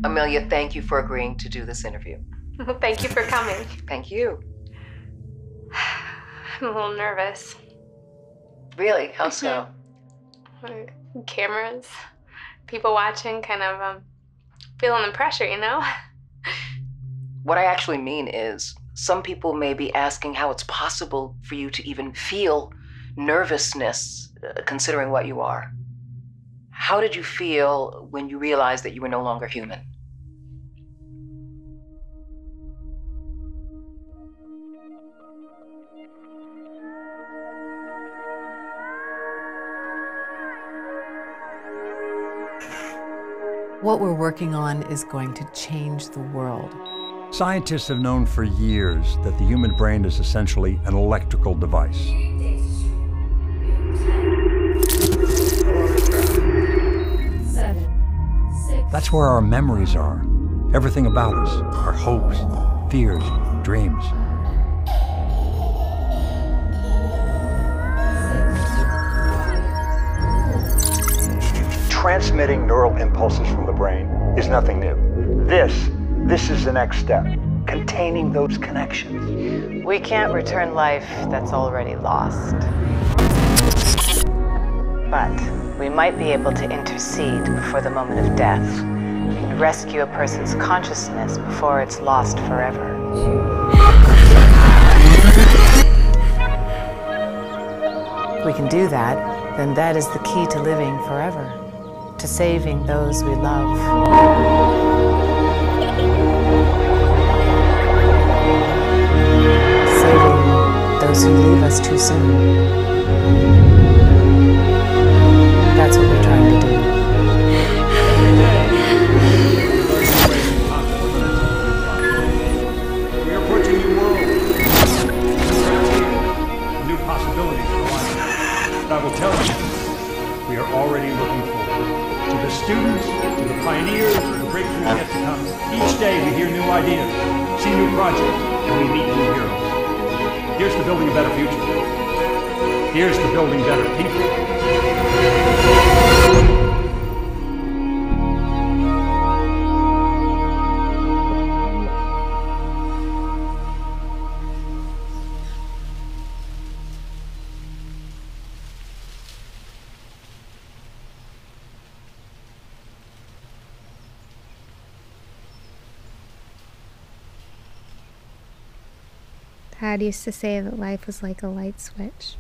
Amelia, thank you for agreeing to do this interview. Thank you for coming. Thank you. I'm a little nervous. Really? How so? Cameras, people watching, kind of feeling the pressure, you know? What I actually mean is, some people may be asking how it's possible for you to even feel nervousness, considering what you are. How did you feel when you realized that you were no longer human? What we're working on is going to change the world. Scientists have known for years that the human brain is essentially an electrical device. That's where our memories are. Everything about us, our hopes, fears, dreams. Transmitting neural impulses from the brain is nothing new. This is the next step, containing those connections. We can't return life that's already lost. But we might be able to intercede before the moment of death and rescue a person's consciousness before it's lost forever. If we can do that, then that is the key to living forever, to saving those we love. Saving those who leave us too soon. That's what we're trying to do. We are approaching a new world. New possibilities for life. But I will tell you, we are already looking forward. To the students, to the pioneers, to the breakthroughs yet to come. Each day we hear new ideas, see new projects, and we meet new heroes. Here's to building a better future. Here's to building better people. Dad used to say that life was like a light switch.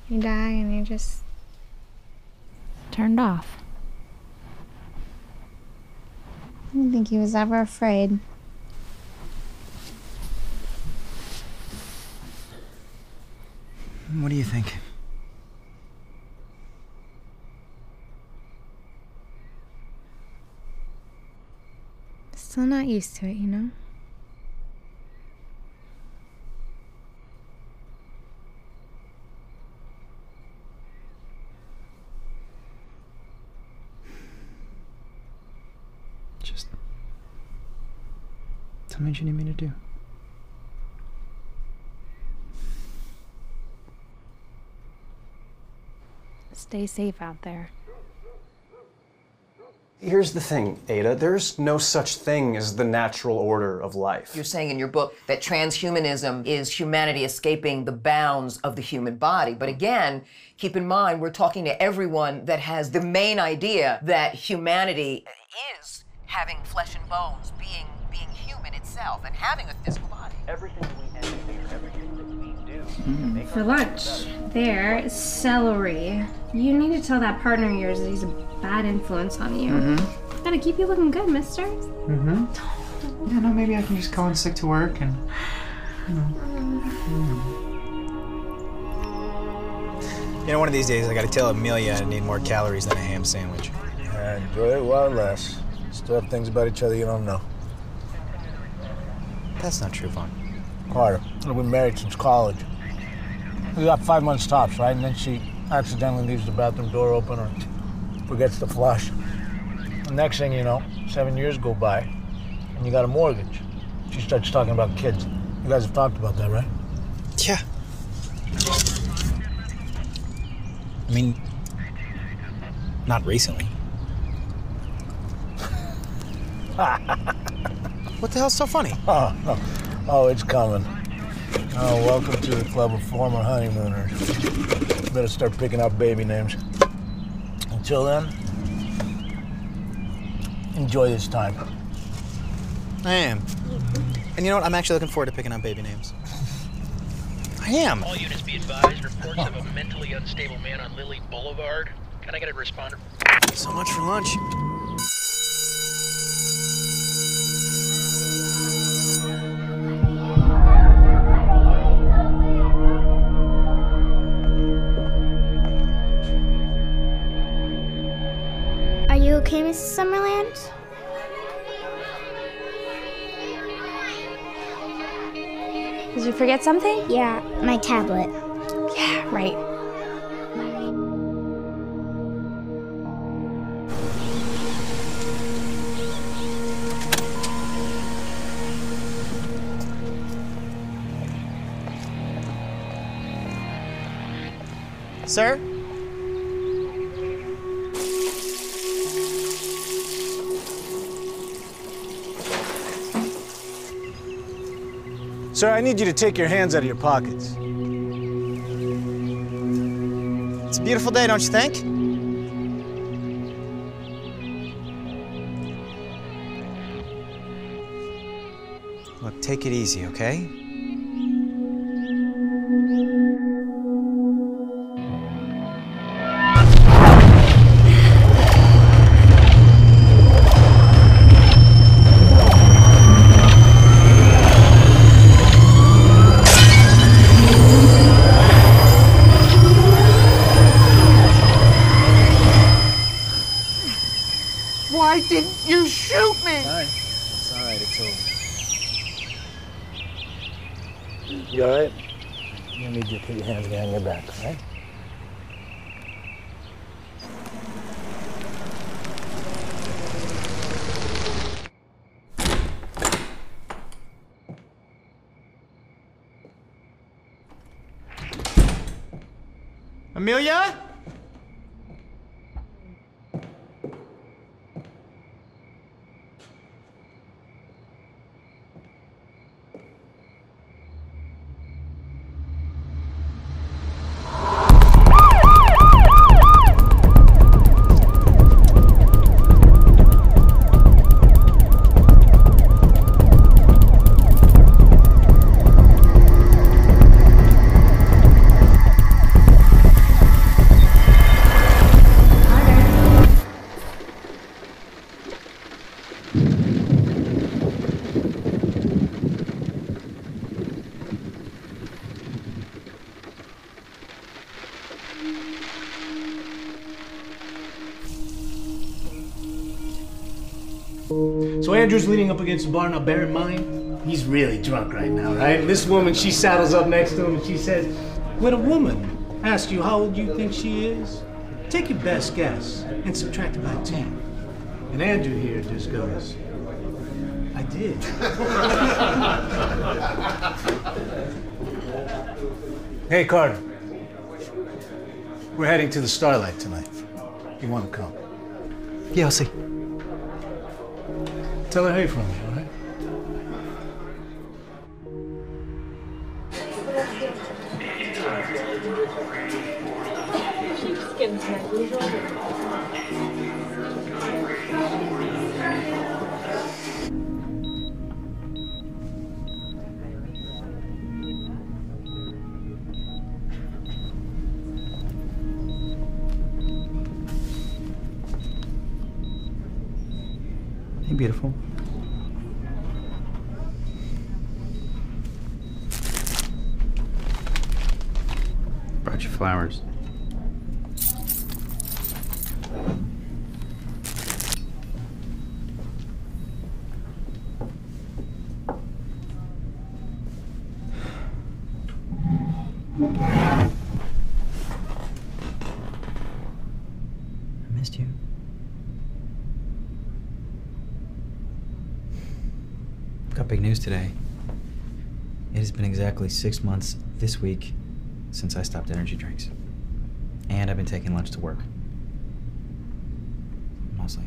You die and you're just turned off. I don't think he was ever afraid. What do you think? Still not used to it, you know? Just tell me what you need me to do. Stay safe out there. Here's the thing, Ada. There's no such thing as the natural order of life. You're saying in your book that transhumanism is humanity escaping the bounds of the human body. But again, keep in mind, we're talking to everyone that has the main idea that humanity is having flesh and bones, being human itself, and having a physical body. Everything we engineer, everything that we do. For lunch, there is celery. You need to tell that partner of yours that he's a bad influence on you. Gotta keep you looking good, mister. Yeah, no, maybe I can just call in sick to work and, You know, one of these days I gotta tell Amelia I need more calories than a ham sandwich. Yeah, enjoy it while it lasts. Still have things about each other you don't know. That's not true, Vaughn. Carter, we've been married since college. We got 5 months tops, right? And then she accidentally leaves the bathroom door open or forgets to flush. The next thing you know, 7 years go by, and you got a mortgage. She starts talking about kids. You guys have talked about that, right? Yeah. I mean, not recently. What the hell's so funny? Oh, it's coming. Oh, welcome to the club of former honeymooners. Better start picking out baby names. Until then, enjoy this time. I am. And you know what? I'm actually looking forward to picking out baby names. I am. All units be advised. Reports of a mentally unstable man on Lily Boulevard. Can I get a responder? So much for lunch. Are you okay, Mrs. Summerland? Did you forget something? Yeah, my tablet. Yeah, right. Sir? Sir, I need you to take your hands out of your pockets. It's a beautiful day, don't you think? Look, take it easy, okay? Why didn't you shoot me? It's all right, it's over. You all right? I need you to put your hands behind your back, all right? Amelia? So Andrew's leaning up against the bar. Now bear in mind, he's really drunk right now, right? And this woman, she saddles up next to him and she says, when a woman asks you how old you think she is, take your best guess and subtract it by 10. And Andrew here just goes, I did. Hey, Carter. We're heading to the Starlight tonight. You want to come? Yeah, I'll see. Tell her hey from me, all right? Hey, beautiful. Brought you flowers. I missed you. Got big news today. It has been exactly 6 months this week since I stopped energy drinks. And I've been taking lunch to work. Mostly.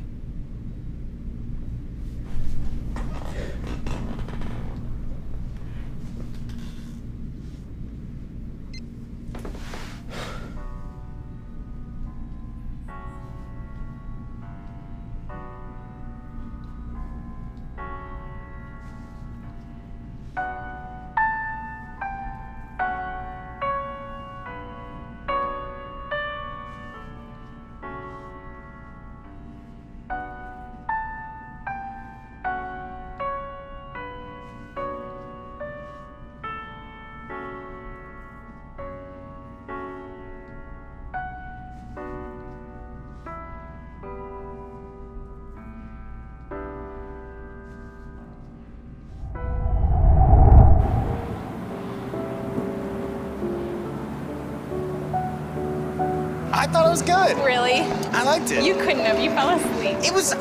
thought it was good. Really? I liked it. You couldn't have. You fell asleep. It was,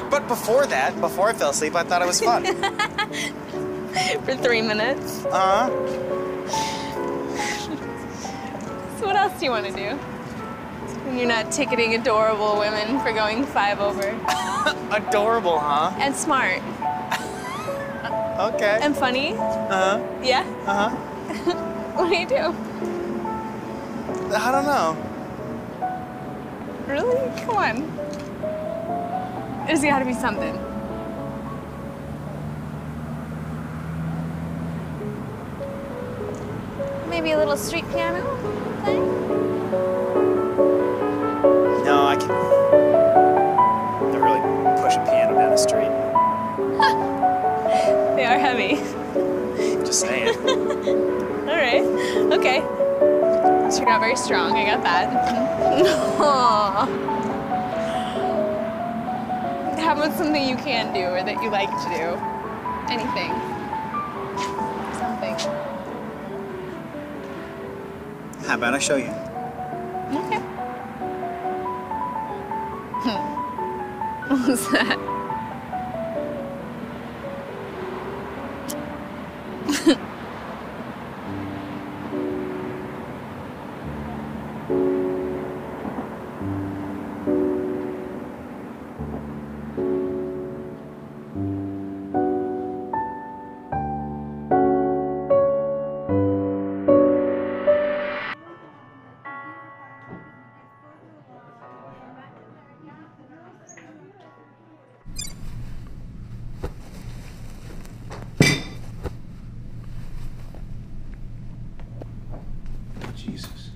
but before I fell asleep, I thought it was fun. For 3 minutes. Uh-huh. So what else do you want to do? When you're not ticketing adorable women for going 5 over. Adorable, huh? And smart. Okay. And funny. Uh-huh. Yeah? Uh-huh. What do you do? I don't know. Really? Come on. There's gotta be something. Maybe a little street piano thing? No, I can't. Don't really push a piano down the street. They are heavy. Just saying. All right. Okay. So you're not very strong. I got that. Aww. How about something you can do or that you like to do? Anything. Something. How about I show you? Okay. What was that? Jesus.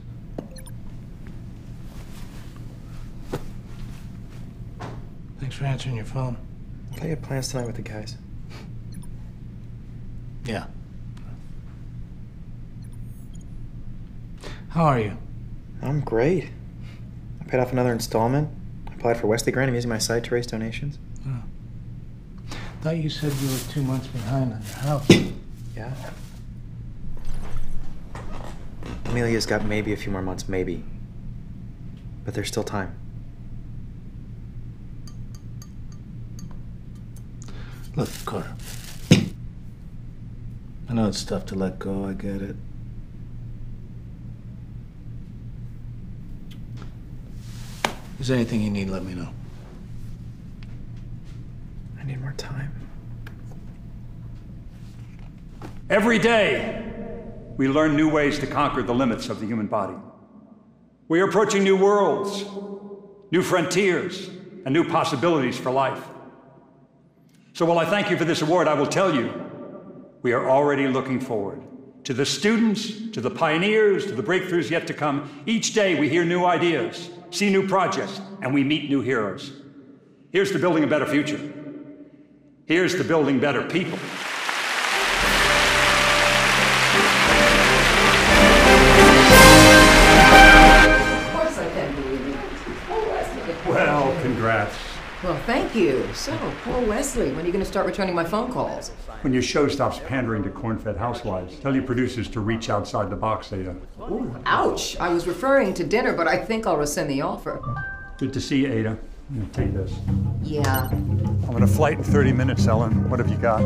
Thanks for answering your phone. I had plans tonight with the guys. Yeah. How are you? I'm great. I paid off another installment. I applied for Wesley Grant. I'm using my site to raise donations. Oh. Thought you said you were 2 months behind on your house. Yeah. Amelia's got maybe a few more months, maybe. But there's still time. Look, Carter. I know it's tough to let go, I get it. If there's anything you need, let me know. I need more time. Every day, we learn new ways to conquer the limits of the human body. We are approaching new worlds, new frontiers, and new possibilities for life. So while I thank you for this award, I will tell you, we are already looking forward to the students, to the pioneers, to the breakthroughs yet to come. Each day we hear new ideas, see new projects, and we meet new heroes. Here's to building a better future. Here's to building better people. Well, congrats. Well, thank you. So, poor Wesley, when are you going to start returning my phone calls? When your show stops pandering to corn-fed housewives, tell your producers to reach outside the box, Ada. Ooh, ouch. I was referring to dinner, but I think I'll rescind the offer. Good to see you, Ada. I'm gonna take this. Yeah. I'm on a flight in 30 minutes, Ellen. What have you got?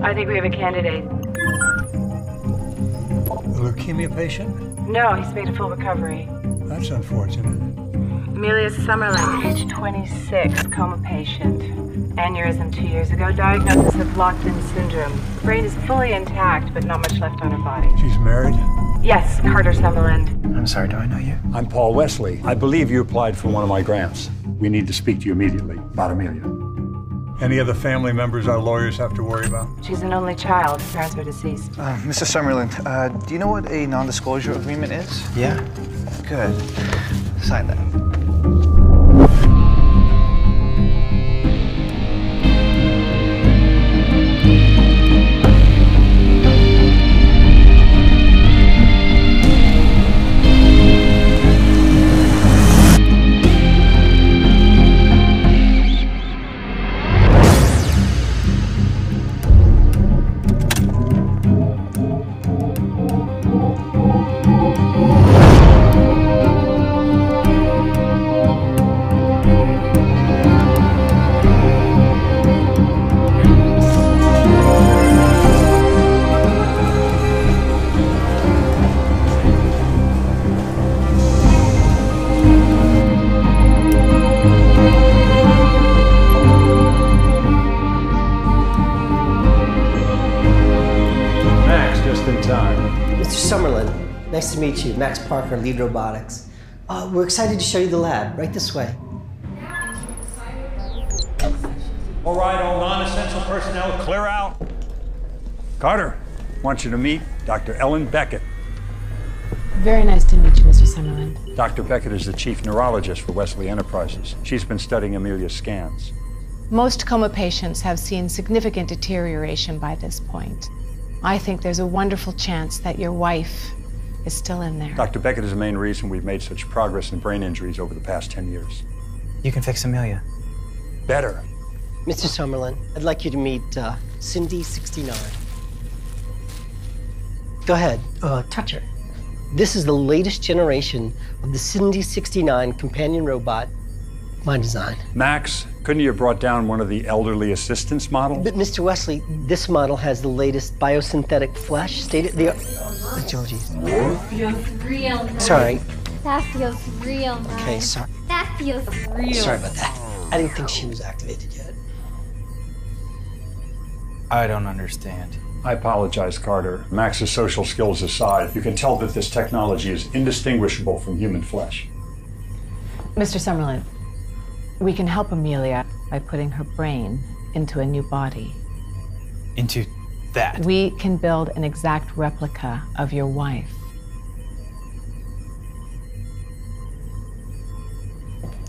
I think we have a candidate. A leukemia patient? No, he's made a full recovery. That's unfortunate. Amelia Summerlin, age 26, coma patient. Aneurysm 2 years ago, diagnosis of locked-in syndrome. The brain is fully intact, but not much left on her body. She's married? Yes, Carter Summerlin. I'm sorry, do I know you? I'm Paul Wesley. I believe you applied for one of my grants. We need to speak to you immediately about Amelia. Any other family members our lawyers have to worry about? She's an only child. Her parents were deceased. Mr. Summerlin, do you know what a non-disclosure agreement is? Yeah. Good. Sign that. Nice to meet you. Max Parker, Lead Robotics. We're excited to show you the lab. Right this way. All right, all non-essential personnel, clear out. Carter, I want you to meet Dr. Ellen Beckett. Very nice to meet you, Mr. Summerlin. Dr. Beckett is the chief neurologist for Wesley Enterprises. She's been studying Amelia's scans. Most coma patients have seen significant deterioration by this point. I think there's a wonderful chance that your wife is still in there. Dr. Beckett is the main reason we've made such progress in brain injuries over the past 10 years. You can fix Amelia. Better. Mr. Summerlin, I'd like you to meet Cindy 69. Go ahead, touch her. This is the latest generation of the Cindy 69 companion robot, my design. Max, couldn't you have brought down one of the elderly assistance models? But Mr. Wesley, this model has the latest biosynthetic flesh, state-of-the-art. That feels real. Sorry. That feels real. Okay, sorry. That feels real. Sorry about that. I didn't think she was activated yet. I don't understand. I apologize, Carter. Max's social skills aside, you can tell that this technology is indistinguishable from human flesh. Mr. Summerlin, we can help Amelia by putting her brain into a new body. Into that? We can build an exact replica of your wife.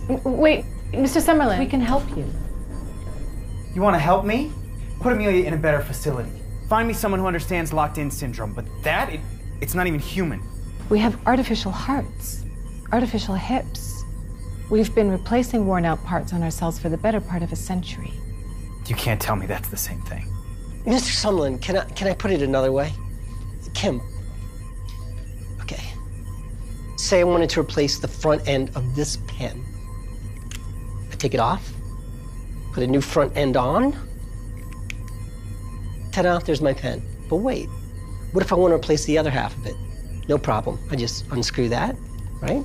Wait, Mr. Summerlin, we can help you. You want to help me? Put Amelia in a better facility. Find me someone who understands locked-in syndrome, but it's not even human. We have artificial hearts, artificial hips. We've been replacing worn-out parts on ourselves for the better part of a century. You can't tell me that's the same thing. Mr. Summerlin, can I put it another way? Kim. Okay. Say I wanted to replace the front end of this pen. I take it off, put a new front end on. Ta-da, there's my pen. But wait, what if I want to replace the other half of it? No problem. I just unscrew that, right?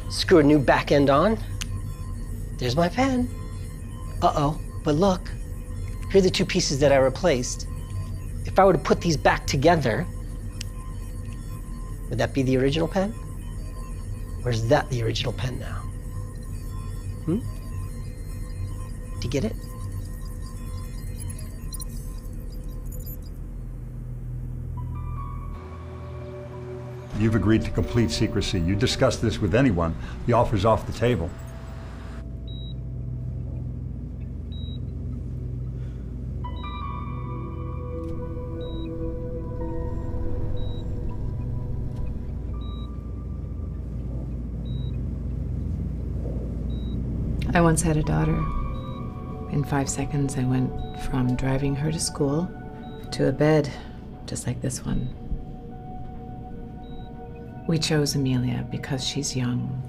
Screw a new back end on. There's my pen. Uh-oh, but look, here are the two pieces that I replaced. If I were to put these back together, would that be the original pen? Or is that the original pen now? Do you get it? You've agreed to complete secrecy. You discuss this with anyone, the offer's off the table. I once had a daughter. In 5 seconds, I went from driving her to school to a bed, just like this one. We chose Amelia because she's young.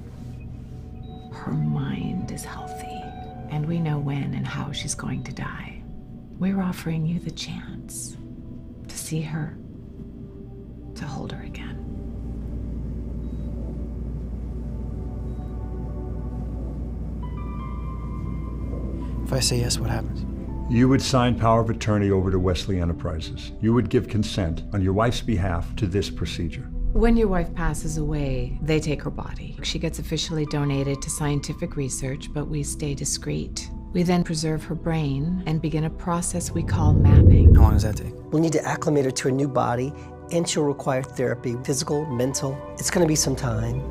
Her mind is healthy, and we know when and how she's going to die. We're offering you the chance to see her, to hold her again. If I say yes, what happens? You would sign power of attorney over to Wesley Enterprises. You would give consent on your wife's behalf to this procedure. When your wife passes away, they take her body. She gets officially donated to scientific research, but we stay discreet. We then preserve her brain and begin a process we call mapping. How long does that take? We'll need to acclimate her to a new body, and she'll require therapy, physical, mental. It's gonna be some time.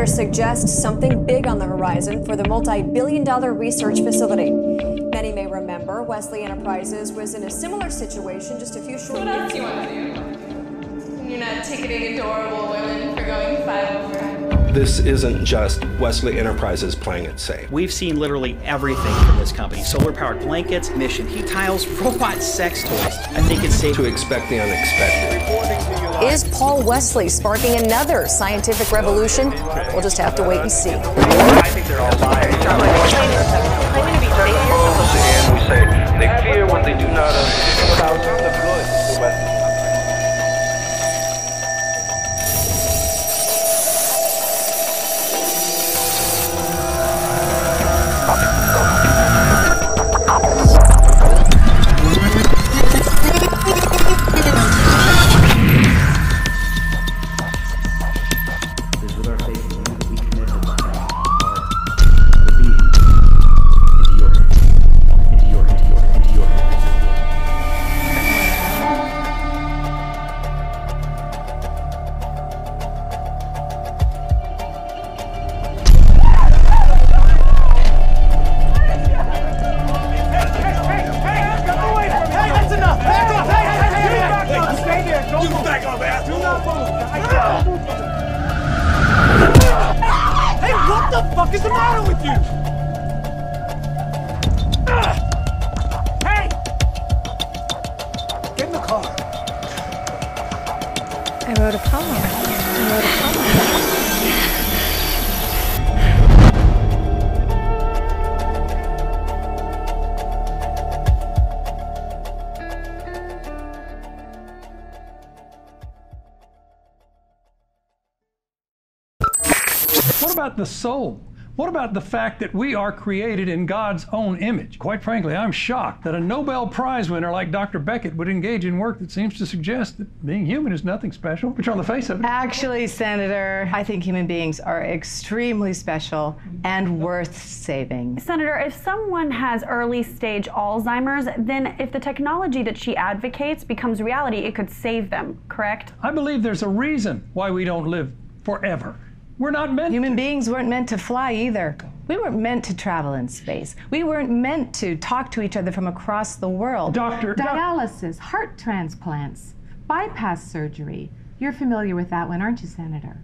Senators suggest something big on the horizon for the multi-billion-dollar research facility. Many may remember Wesley Enterprises was in a similar situation just a few short years ago. What else do you want to do? You're not ticketing adorable women for going 5 over. This isn't just Wesley Enterprises playing it safe. We've seen literally everything from this company. Solar-powered blankets, mission heat tiles, robot sex toys. I think it's safe to expect the unexpected. Is Paul Wesley sparking another scientific revolution? We'll just have to wait and see. I think they're all liars. And we say they fear what they do not understand. What about the soul? What about the fact that we are created in God's own image? Quite frankly, I'm shocked that a Nobel Prize winner like Dr. Beckett would engage in work that seems to suggest that being human is nothing special, which on the face of it. Actually, Senator, I think human beings are extremely special and worth saving. Senator, if someone has early stage Alzheimer's, then if the technology that she advocates becomes reality, it could save them, correct? I believe there's a reason why we don't live forever. We're not meant Human beings weren't meant to fly either. We weren't meant to travel in space. We weren't meant to talk to each other from across the world. Dialysis, heart transplants, bypass surgery. You're familiar with that one, aren't you, Senator?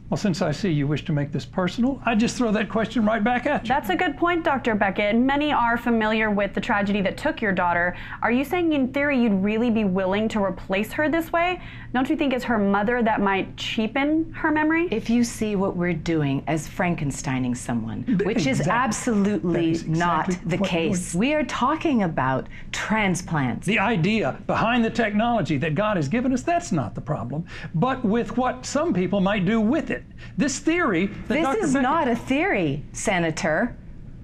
Well, since I see you wish to make this personal, I just throw that question right back at you. That's a good point, Dr. Beckett. Many are familiar with the tragedy that took your daughter. Are you saying in theory you'd really be willing to replace her this way? Don't you think it's her mother that might cheapen her memory? If you see what we're doing as Frankensteining someone, which is absolutely not the case. We are talking about transplants. The idea behind the technology that God has given us, that's not the problem, but with what some people might do with it. This theory that This is not a theory, Senator.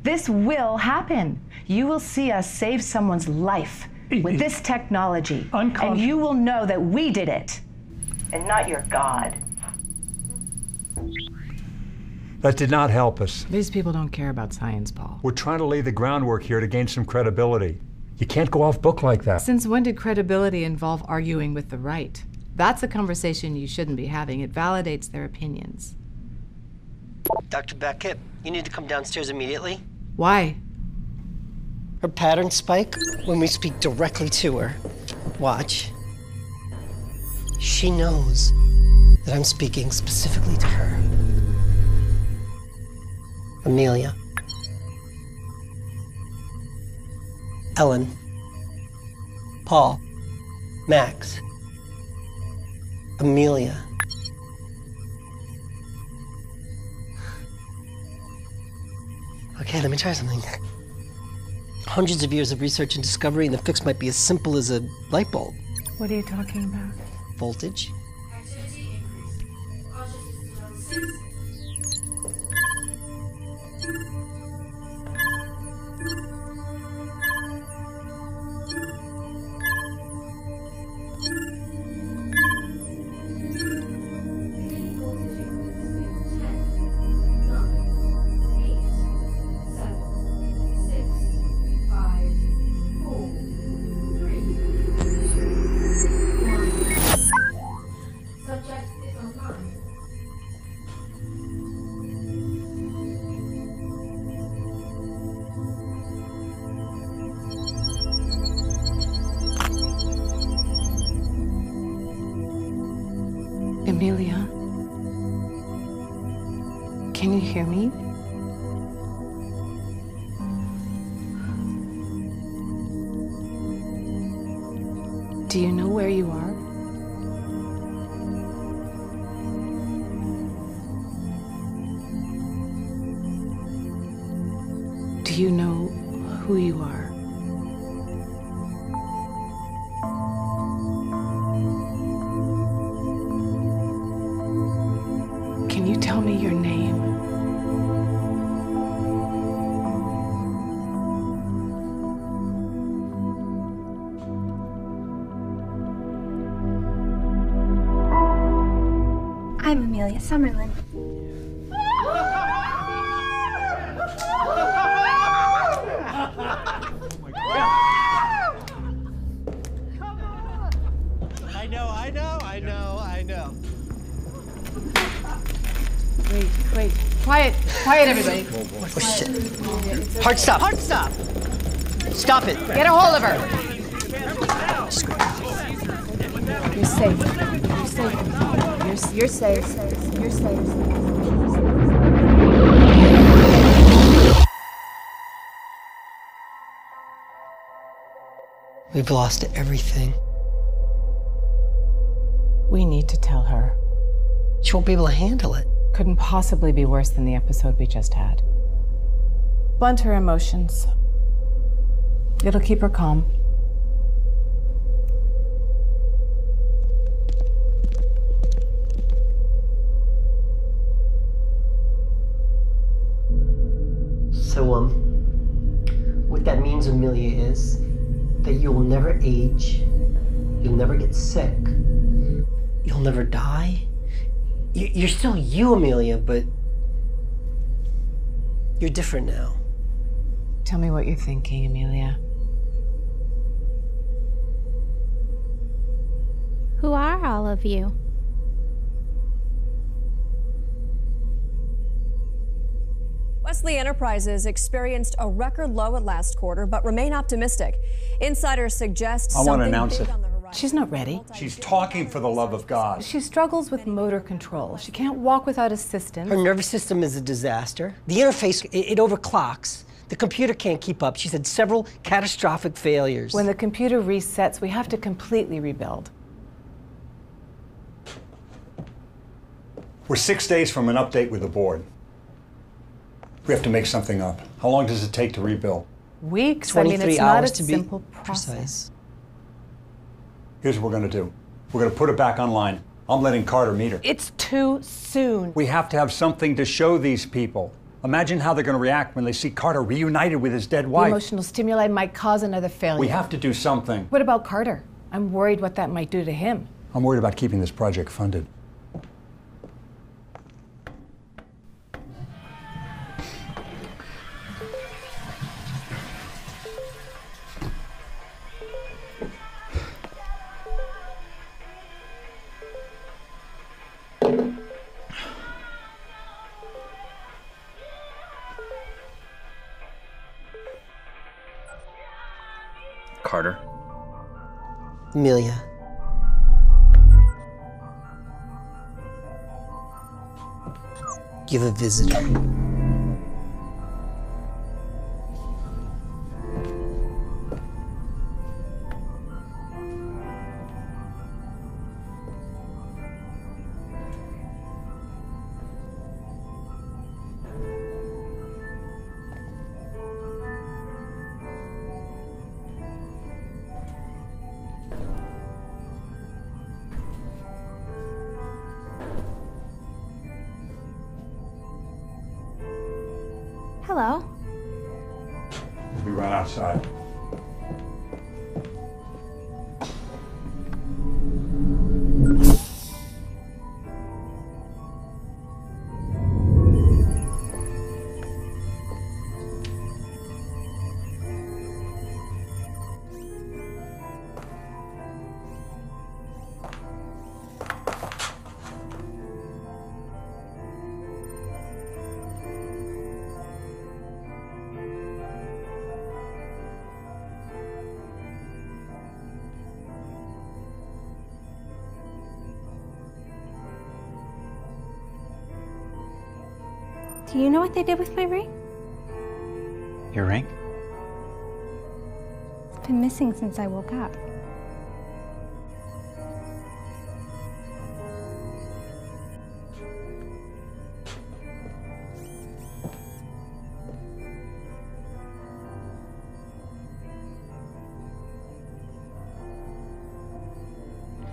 This will happen. You will see us save someone's life with this technology. And you will know that we did it, and not your God. That did not help us. These people don't care about science, Paul. We're trying to lay the groundwork here to gain some credibility. You can't go off book like that. Since when did credibility involve arguing with the right? That's a conversation you shouldn't be having. It validates their opinions. Dr. Beckett, you need to come downstairs immediately. Why? Her patterns spike when we speak directly to her. Watch. She knows that I'm speaking specifically to her. Amelia. Ellen. Paul. Max. Amelia. Okay, let me try something. Hundreds of years of research and discovery, and the fix might be as simple as a light bulb. What are you talking about? Voltage. Amelia, can you hear me? Do you know where you are? Do you know who you are? Can you tell me your name? I'm Amelia Summerlin. I know. Wait. Quiet, everybody. Oh, shit. Heart stop. Heart stop. Stop it. Get a hold of her. You're safe. You're safe. You're safe. We've lost everything. We need to tell her. She won't be able to handle it. Couldn't possibly be worse than the episode we just had. Blunt her emotions. It'll keep her calm. So, what that means, Amelia, is that you will never age, you'll never get sick, you'll never die. You're still you, Amelia, but you're different now. Tell me what you're thinking, Amelia. Who are all of you? Wesley Enterprises experienced a record low at last quarter, but remain optimistic. Insiders suggest I want to announce it. She's not ready. She's talking for the love of God. She struggles with motor control. She can't walk without assistance. Her nervous system is a disaster. The interface, it overclocks. The computer can't keep up. She's had several catastrophic failures. When the computer resets, we have to completely rebuild. We're 6 days from an update with the board. We have to make something up. How long does it take to rebuild? Weeks? 23 it's not hours a to be simple process. Here's what we're going to do. We're going to put it back online. I'm letting Carter meet her. It's too soon. We have to have something to show these people. Imagine how they're going to react when they see Carter reunited with his dead The wife. emotional stimuli might cause another failure. We have to do something. What about Carter? I'm worried what that might do to him. I'm worried about keeping this project funded. Carter. Amelia. You have a visitor. Hello. We run outside. Do you know what they did with my ring? Your ring? It's been missing since I woke up.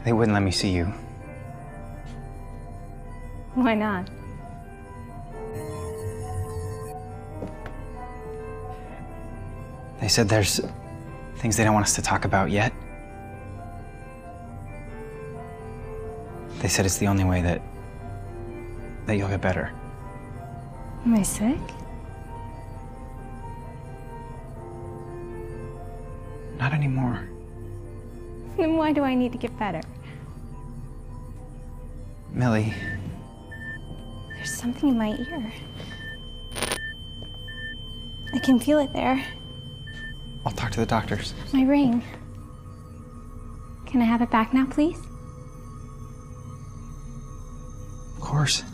They wouldn't let me see you. Why not? They said there's things they don't want us to talk about yet. They said it's the only way that you'll get better. Am I sick? Not anymore. Then why do I need to get better? Millie. There's something in my ear. I can feel it there. I'll talk to the doctors. My ring. Can I have it back now, please? Of course.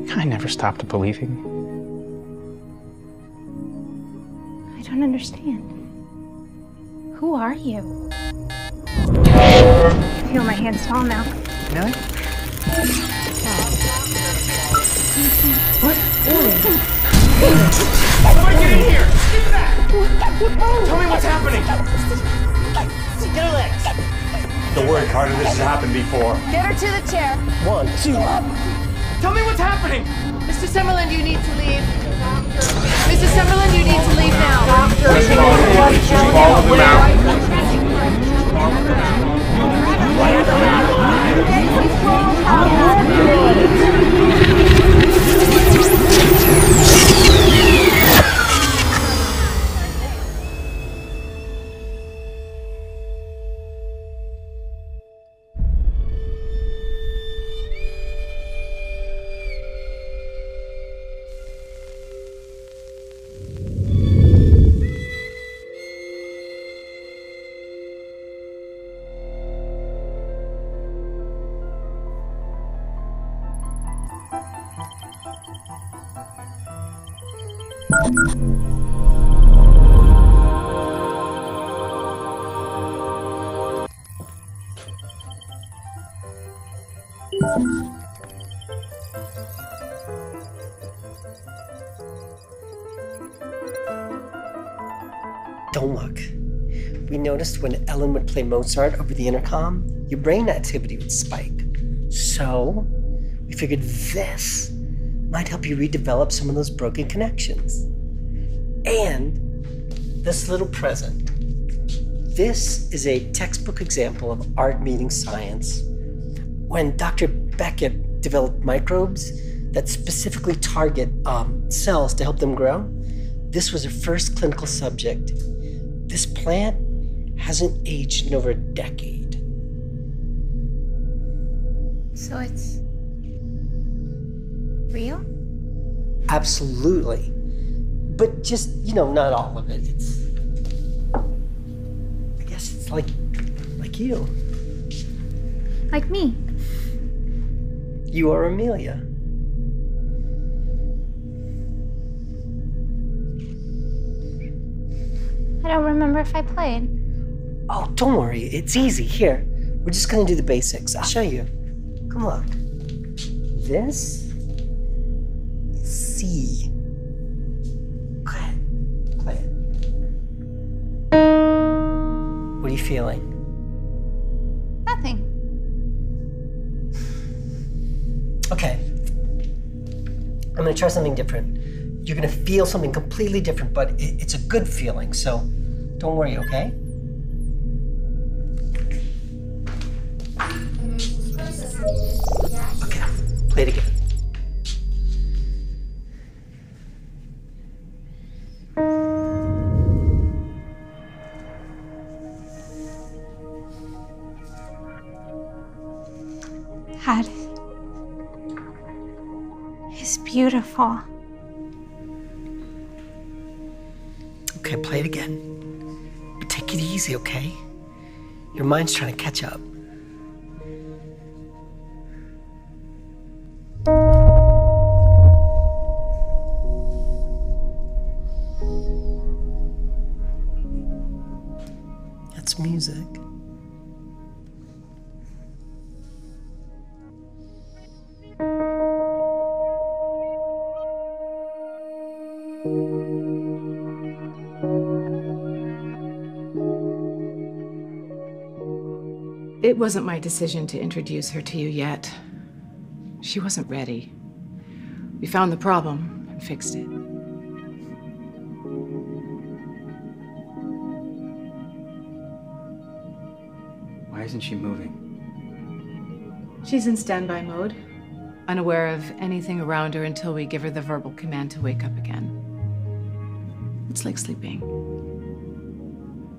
I never stopped believing. I don't understand. Who are you? I feel my hands small now. Millie? What? Somebody get in here! Get back! Tell me what's happening! Get her legs! Don't worry, Carter, this has happened before. Get her to the chair. 1, 2, up! Tell me what's happening! Mr. Summerlin, you need to leave. Mrs. Summerlin, you need to leave now. Follow them out. Don't look. We noticed when Ellen would play Mozart over the intercom, your brain activity would spike. So, we figured this might help you redevelop some of those broken connections. And this little present. This is a textbook example of art meeting science. When Dr. Beckett developed microbes that specifically target cells to help them grow, this was her first clinical subject. This plant hasn't aged in over a decade. So it's real? Absolutely. But just, not all of it. I guess it's like you. Like me? You are Amelia. I don't remember if I played. Oh, don't worry. It's easy. Here, we're just gonna do the basics. I'll show you. Come look. This is C. Play it. Play it. What are you feeling? Nothing. Okay. I'm gonna try something different. You're gonna feel something completely different, but it's a good feeling, so don't worry, okay? Okay, play it again. He's beautiful. Okay, play it again. But take it easy, okay? Your mind's trying to catch up. That's music. It wasn't my decision to introduce her to you yet. She wasn't ready. We found the problem and fixed it. Why isn't she moving? She's in standby mode, unaware of anything around her until we give her the verbal command to wake up again. It's like sleeping.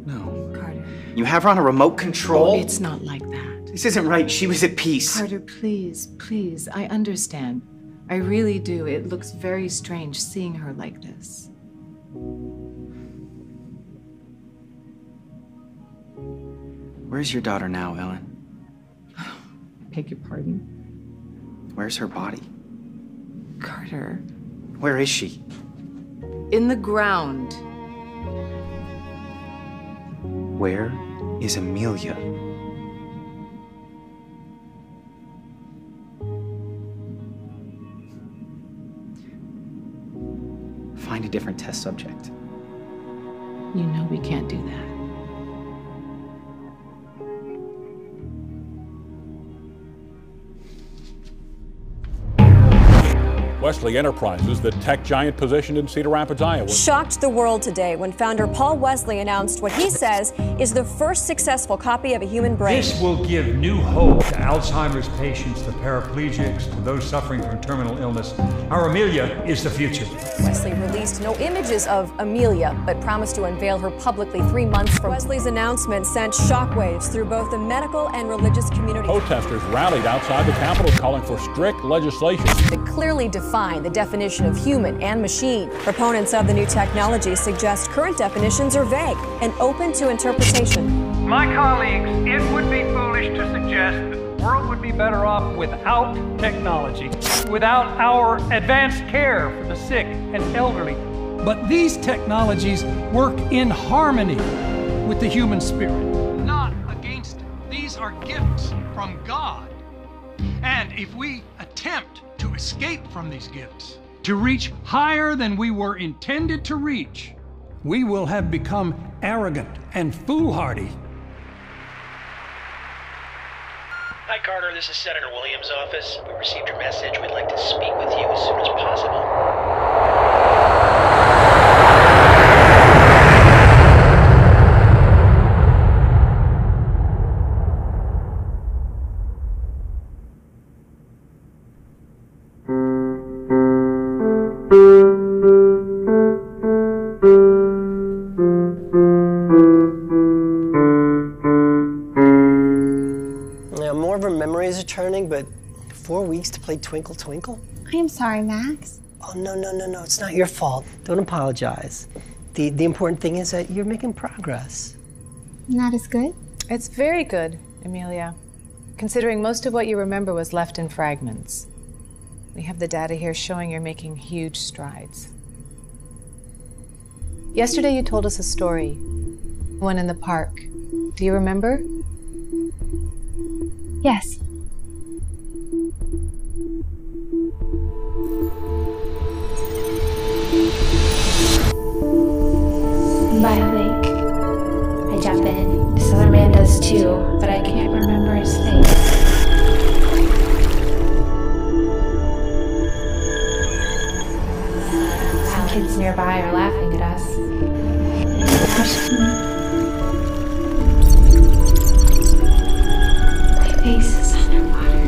No. Carter. You have her on a remote control? It's not like that. This isn't right. She was at peace. Carter, please, please. I understand. I really do. It looks very strange seeing her like this. Where's your daughter now, Ellen? Beg your pardon? Where's her body? Carter. Where is she? In the ground. Where is Amelia? Find a different test subject. You know we can't do that. Wesley Enterprises, the tech giant positioned in Cedar Rapids, Iowa. Shocked the world today when founder Paul Wesley announced what he says is the first successful copy of a human brain. This will give new hope to Alzheimer's patients, to paraplegics, to those suffering from terminal illness. Our Amelia is the future. Wesley released no images of Amelia, but promised to unveil her publicly 3 months from Wesley's announcement sent shockwaves through both the medical and religious communities. Protesters rallied outside the Capitol calling for strict legislation that clearly define the definition of human and machine. Proponents of the new technology suggest current definitions are vague and open to interpretation. My colleagues, it would be foolish to suggest that the world would be better off without technology, without our advanced care for the sick and elderly. But these technologies work in harmony with the human spirit, not against it. These are gifts from God. And if we attempt to escape from these gifts, to reach higher than we were intended to reach, we will have become arrogant and foolhardy. Hi, Carter. This is Senator Williams' office. We received your message. We'd like to speak with you as soon as possible. But 4 weeks to play Twinkle Twinkle? I'm sorry, Max. Oh, no. It's not your fault. Don't apologize. The important thing is that you're making progress. Not as good? It's very good, Amelia. Considering most of what you remember was left in fragments. We have the data here showing you're making huge strides. Yesterday you told us a story. One in the park. Do you remember? Yes. By a lake. I jump in. This other man does too, but I can't remember his face. Some kids nearby are laughing at us. My face is underwater.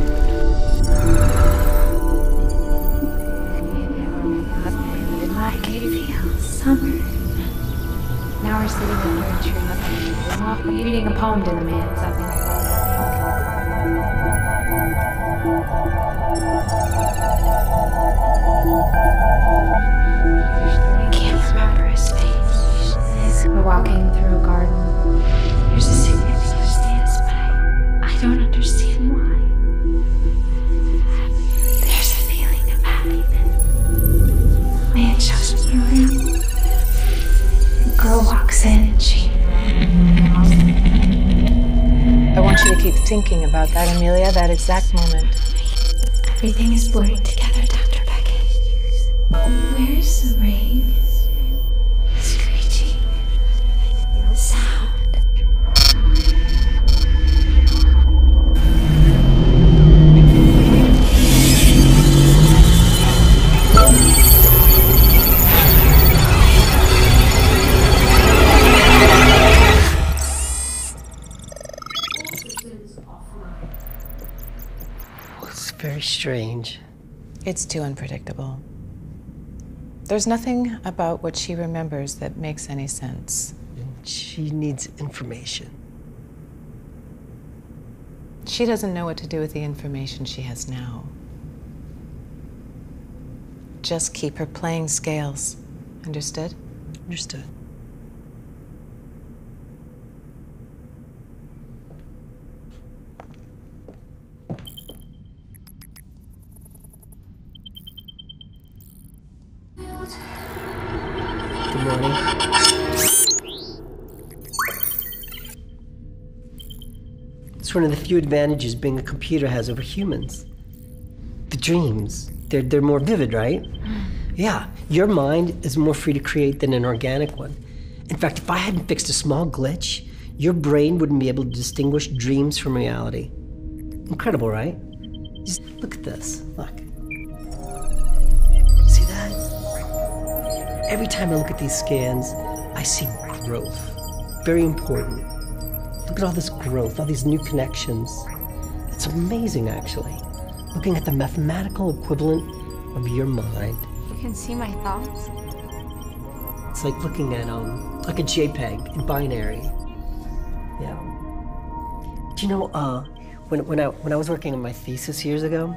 I can feel summer. Now we're sitting under a tree, reading a poem to the man, something like that. thinking about that, Amelia, that exact moment. Everything is blurring together, Dr. Beckett. Where's the rain? Screeching. Sound. It's very strange. It's too unpredictable. There's nothing about what she remembers that makes any sense. She needs information. She doesn't know what to do with the information she has now. Just keep her playing scales. Understood? Understood. Good morning. It's one of the few advantages being a computer has over humans. The dreams, they're more vivid, right? Yeah, your mind is more free to create than an organic one. In fact, if I hadn't fixed a small glitch, your brain wouldn't be able to distinguish dreams from reality. Incredible, right? Just look at this, look. See that? Every time I look at these scans, I see growth. Very important. Look at all this growth, all these new connections. It's amazing, actually. Looking at the mathematical equivalent of your mind. You can see my thoughts. It's like looking at like a JPEG in binary. Yeah. Do you know, when I was working on my thesis years ago,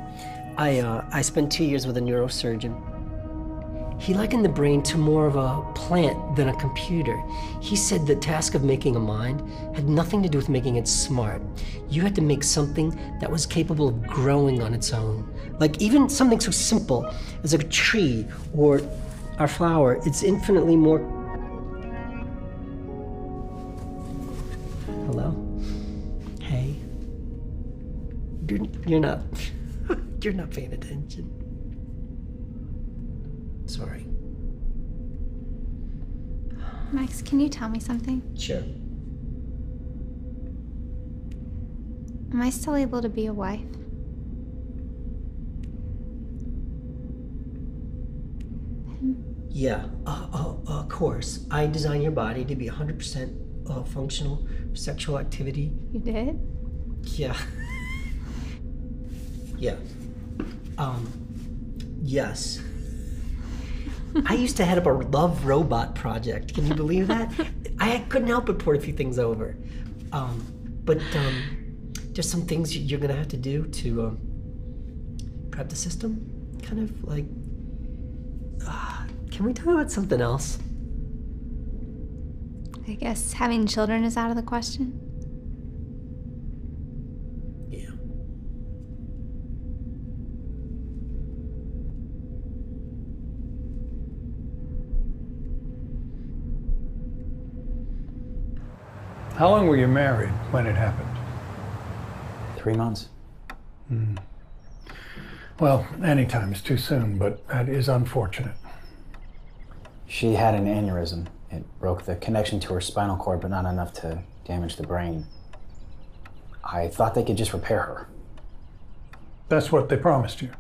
I spent 2 years with a neurosurgeon. He likened the brain to more of a plant than a computer. He said the task of making a mind had nothing to do with making it smart. You had to make something that was capable of growing on its own. Like even something so simple as a tree or our flower, it's infinitely more... Hello? Hey? You're not... You're not paying attention. Sorry. Max, can you tell me something? Sure. Am I still able to be a wife? Yeah, of course. I designed your body to be 100% functional for sexual activity. You did? Yeah. Yeah. Yes. I used to head up a love robot project. Can you believe that? I couldn't help but port a few things over. But there's some things you're gonna have to do to prep the system. Kind of like, can we talk about something else? I guess having children is out of the question. Yeah. How long were you married when it happened? 3 months. Well, any time is too soon, but that is unfortunate. She had an aneurysm. It broke the connection to her spinal cord, but not enough to damage the brain. I thought they could just repair her. That's what they promised you.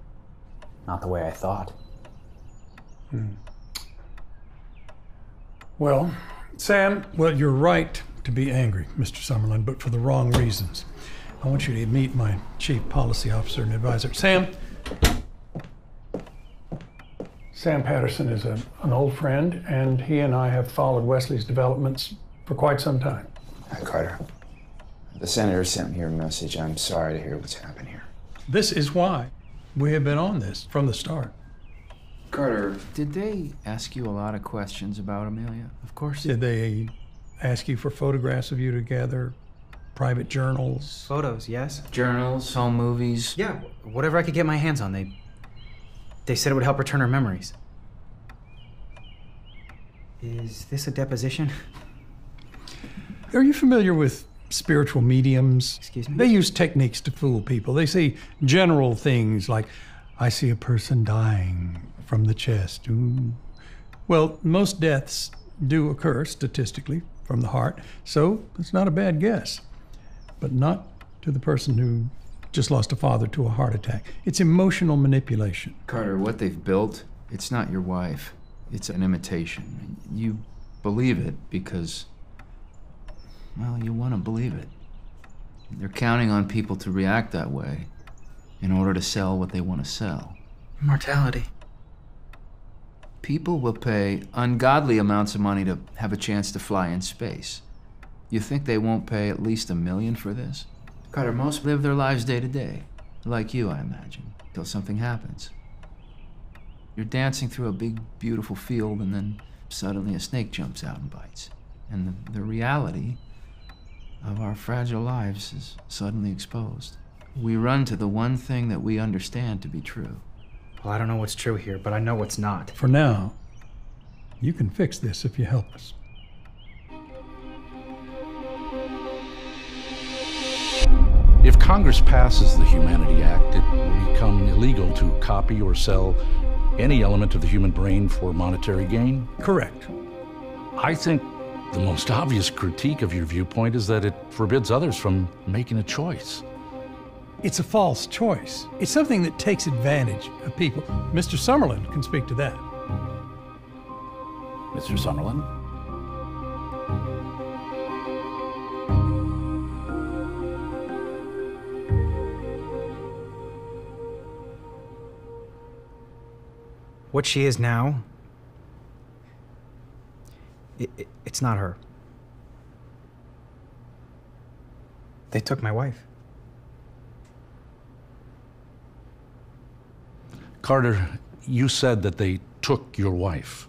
Not the way I thought. Well, Sam, you're right to be angry, Mr. Summerlin, but for the wrong reasons. I want you to meet my chief policy officer and advisor. Sam Patterson is an old friend, and he and I have followed Wesley's developments for quite some time. Hi, Carter. The senator sent me your message. I'm sorry to hear what's happened here. This is why we have been on this from the start. Carter, did they ask you a lot of questions about Amelia? Of course. Did they ask you for photographs of you together, private journals? Photos, yes. Journals, home movies? Yeah, whatever I could get my hands on. They said it would help return her memories. Is this a deposition? Are you familiar with spiritual mediums. Excuse me? They use techniques to fool people. They say general things like, I see a person dying from the chest. Ooh. Well, most deaths do occur statistically from the heart, so it's not a bad guess. But not to the person who just lost a father to a heart attack. It's emotional manipulation. Carter, what they've built, it's not your wife. It's an imitation. You believe it because, well, you want to believe it. They're counting on people to react that way in order to sell what they want to sell. Immortality. People will pay ungodly amounts of money to have a chance to fly in space. You think they won't pay at least $1 million for this? Carter, most live their lives day to day, like you, I imagine, till something happens. You're dancing through a big, beautiful field, and then suddenly a snake jumps out and bites. And the reality of our fragile lives is suddenly exposed. We run to the one thing that we understand to be true. Well, I don't know what's true here, but I know what's not. For now, you can fix this if you help us. If Congress passes the Humanity Act, it will become illegal to copy or sell any element of the human brain for monetary gain? Correct. I think the most obvious critique of your viewpoint is that it forbids others from making a choice. It's a false choice. It's something that takes advantage of people. Mr. Summerlin can speak to that. Mr. Summerlin? What she is now, it's not her. They took my wife. Carter, you said that they took your wife.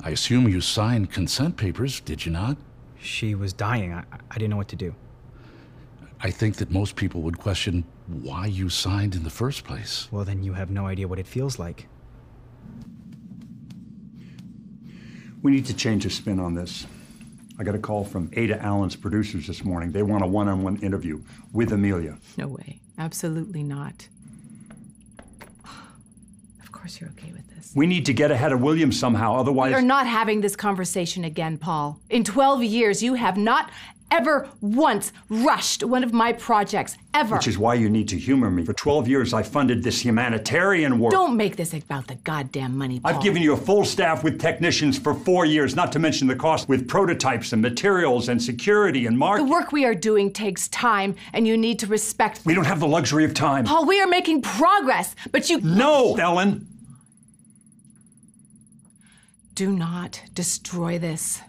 I assume you signed consent papers, did you not? She was dying. I didn't know what to do. I think that most people would question why you signed in the first place. Well, then you have no idea what it feels like. We need to change the spin on this. I got a call from Ada Allen's producers this morning. They want a one-on-one interview with Amelia. No way. Absolutely not. Of course you're okay with this. We need to get ahead of Williams somehow, otherwise... You're not having this conversation again, Paul. In 12 years, you have not ever once rushed one of my projects, ever. Which is why you need to humor me. For 12 years, I funded this humanitarian work. Don't make this about the goddamn money, Paul. I've given you a full staff with technicians for 4 years, not to mention the cost with prototypes and materials and security and marketing. The work we are doing takes time, and you need to respect... We don't have the luxury of time. Paul, we are making progress, but you... No, Ellen! Do not destroy this.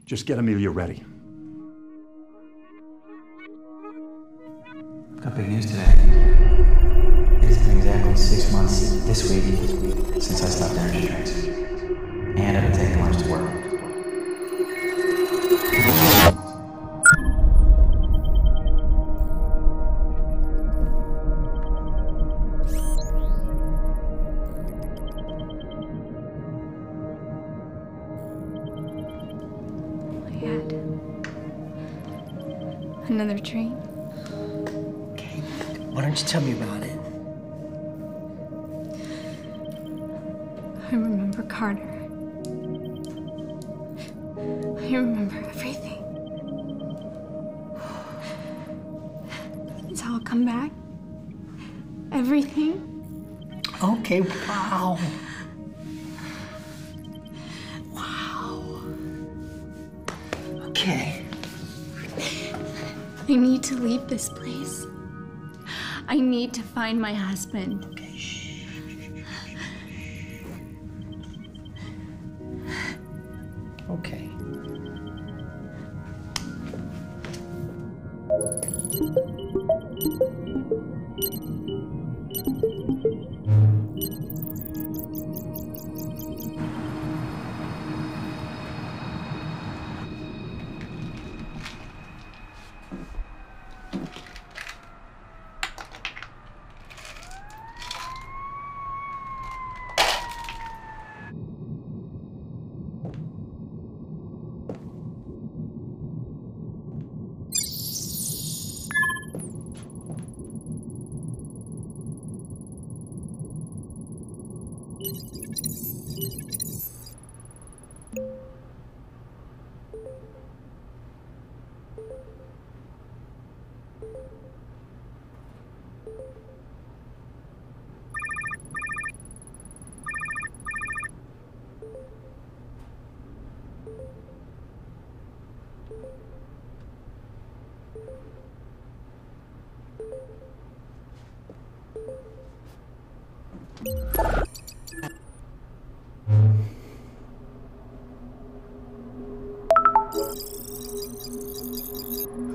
Just get Amelia ready. Got big news today. It has been exactly 6 months this week since I stopped energy drinks. And I've been taking lunch to work. Another train? Okay, why don't you tell me about it? I remember Carter. I remember everything. It's all come back. Everything. Okay, wow. Wow. Okay. I need to leave this place. I need to find my husband. Okay.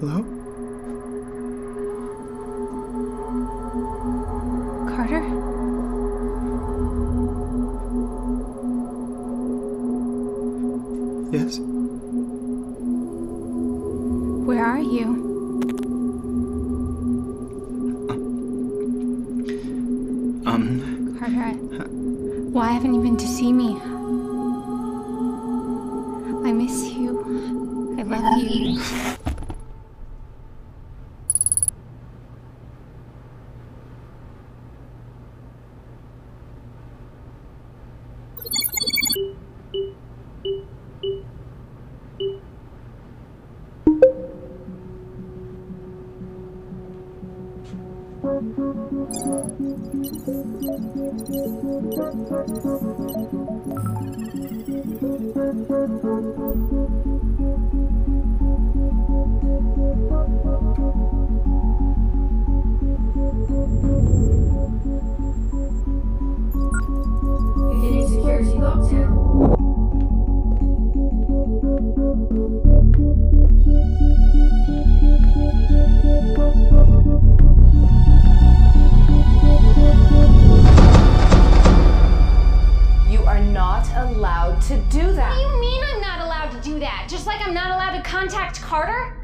Hello? Carter? Yes? Where are you? Carter, why haven't you been to see me? I miss you. I love you. Beginning security lockdown. You are not allowed to do that. What do you mean I'm not allowed to do that? Just like I'm not allowed to contact Carter?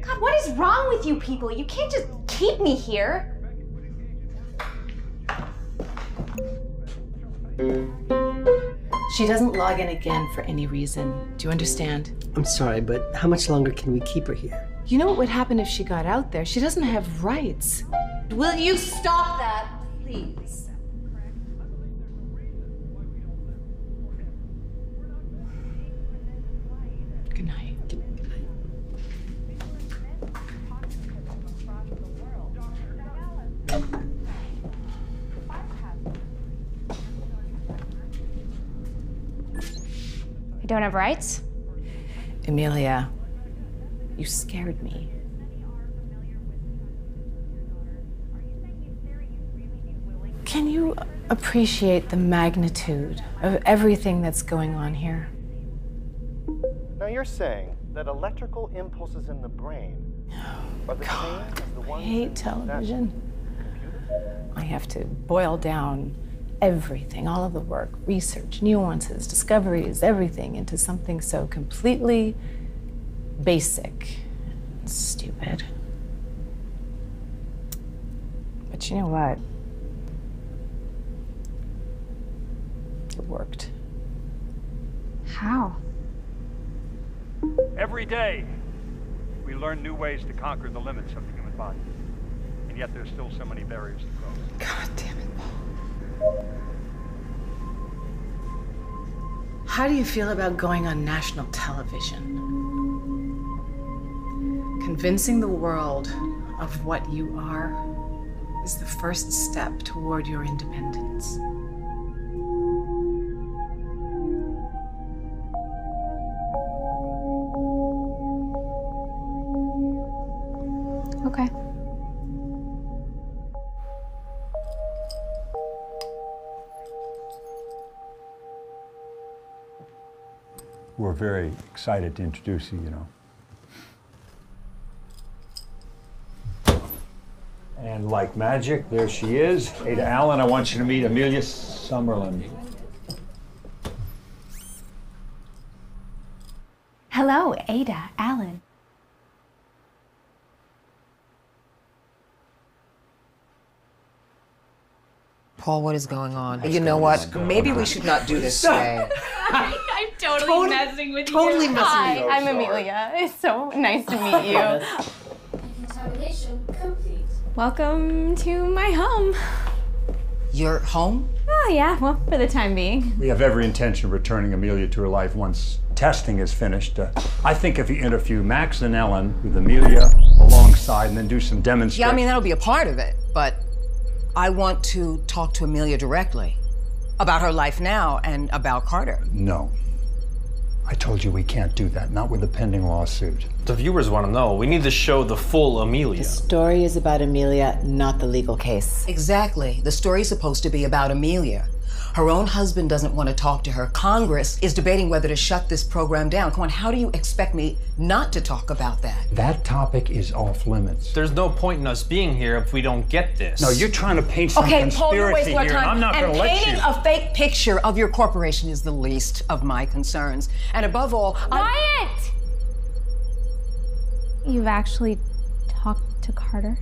God, what is wrong with you people? You can't just keep me here. She doesn't log in again for any reason. Do you understand? I'm sorry, but how much longer can we keep her here? You know what would happen if she got out there? She doesn't have rights. Will you stop that, please? Good night. I don't have rights? Amelia, you scared me. Can you appreciate the magnitude of everything that's going on here? Now you're saying that electrical impulses in the brain are the same as the I ones hate television. I have to boil down everything, all of the work, research, nuances, discoveries, everything into something so completely basic and stupid. But you know what? It worked. How? Every day, we learn new ways to conquer the limits of the human body. And yet there's still so many barriers to cross. God damn it, Paul. How do you feel about going on national television? Convincing the world of what you are is the first step toward your independence. Okay. We're very excited to introduce you, you know. And like magic, there she is. Ada Allen, I want you to meet Amelia Summerlin. Hello, Ada Allen. Paul, what is going on? You know what? Maybe we should not do this today. I'm totally messing with you. Totally messing Hi, with you. I'm Amelia. It's so nice to meet you. Contamination complete. Welcome to my home. Your home? Oh, yeah, well, for the time being. We have every intention of returning Amelia to her life once testing is finished, I think if you interview Max and Ellen with Amelia alongside and then do some demonstrations. Yeah, I mean, that'll be a part of it, but I want to talk to Amelia directly about her life now and about Carter. No. I told you we can't do that, not with a pending lawsuit. The viewers want to know. We need to show the full Amelia. The story is about Amelia, not the legal case. Exactly. The story's supposed to be about Amelia. Her own husband doesn't want to talk to her. Congress is debating whether to shut this program down. Come on, how do you expect me not to talk about that? That topic is off limits. There's no point in us being here if we don't get this. No, you're trying to paint some Paul, you're conspiracy wasting our here, and time. I'm not going to let you. Painting a fake picture of your corporation is the least of my concerns. And above all, Wyatt! You've actually talked to Carter?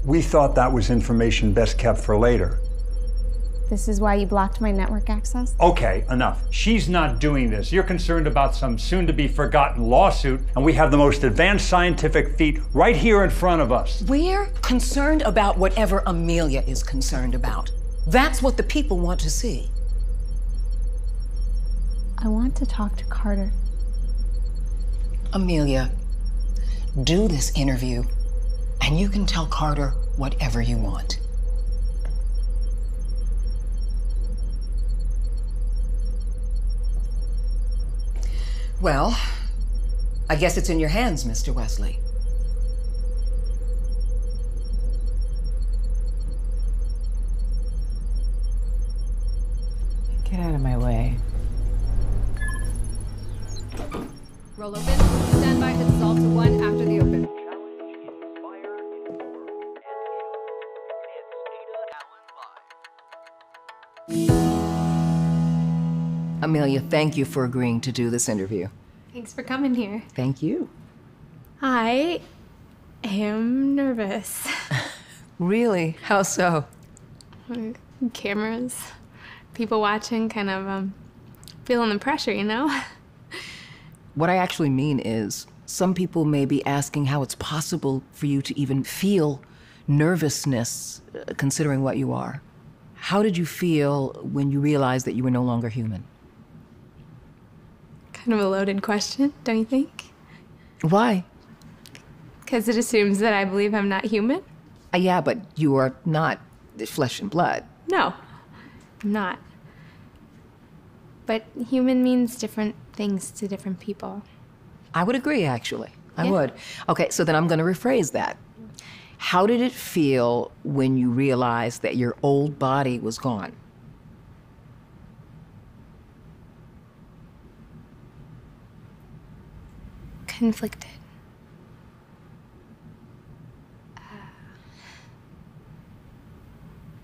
We thought that was information best kept for later. This is why you blocked my network access? Okay, enough. She's not doing this. You're concerned about some soon-to-be-forgotten lawsuit, and we have the most advanced scientific feat right here in front of us. We're concerned about whatever Amelia is concerned about. That's what the people want to see. I want to talk to Carter. Amelia, do this interview, and you can tell Carter whatever you want. Well, I guess it's in your hands, Mr. Wesley. Get out of my way. Roll open. Stand by to dissolve to 1 after the open. Amelia, thank you for agreeing to do this interview. Thanks for coming here. Thank you. I am nervous. Really? How so? Cameras, people watching, kind of feeling the pressure, you know? What I actually mean is, some people may be asking how it's possible for you to even feel nervousness, considering what you are. How did you feel when you realized that you were no longer human? Kind of a loaded question, don't you think? Why? Because it assumes that I believe I'm not human? Yeah, but you are not flesh and blood. No, I'm not. But human means different things to different people. I would agree, actually. I Yeah. would. Okay, so then I'm going to rephrase that. How did it feel when you realized that your old body was gone? Conflicted.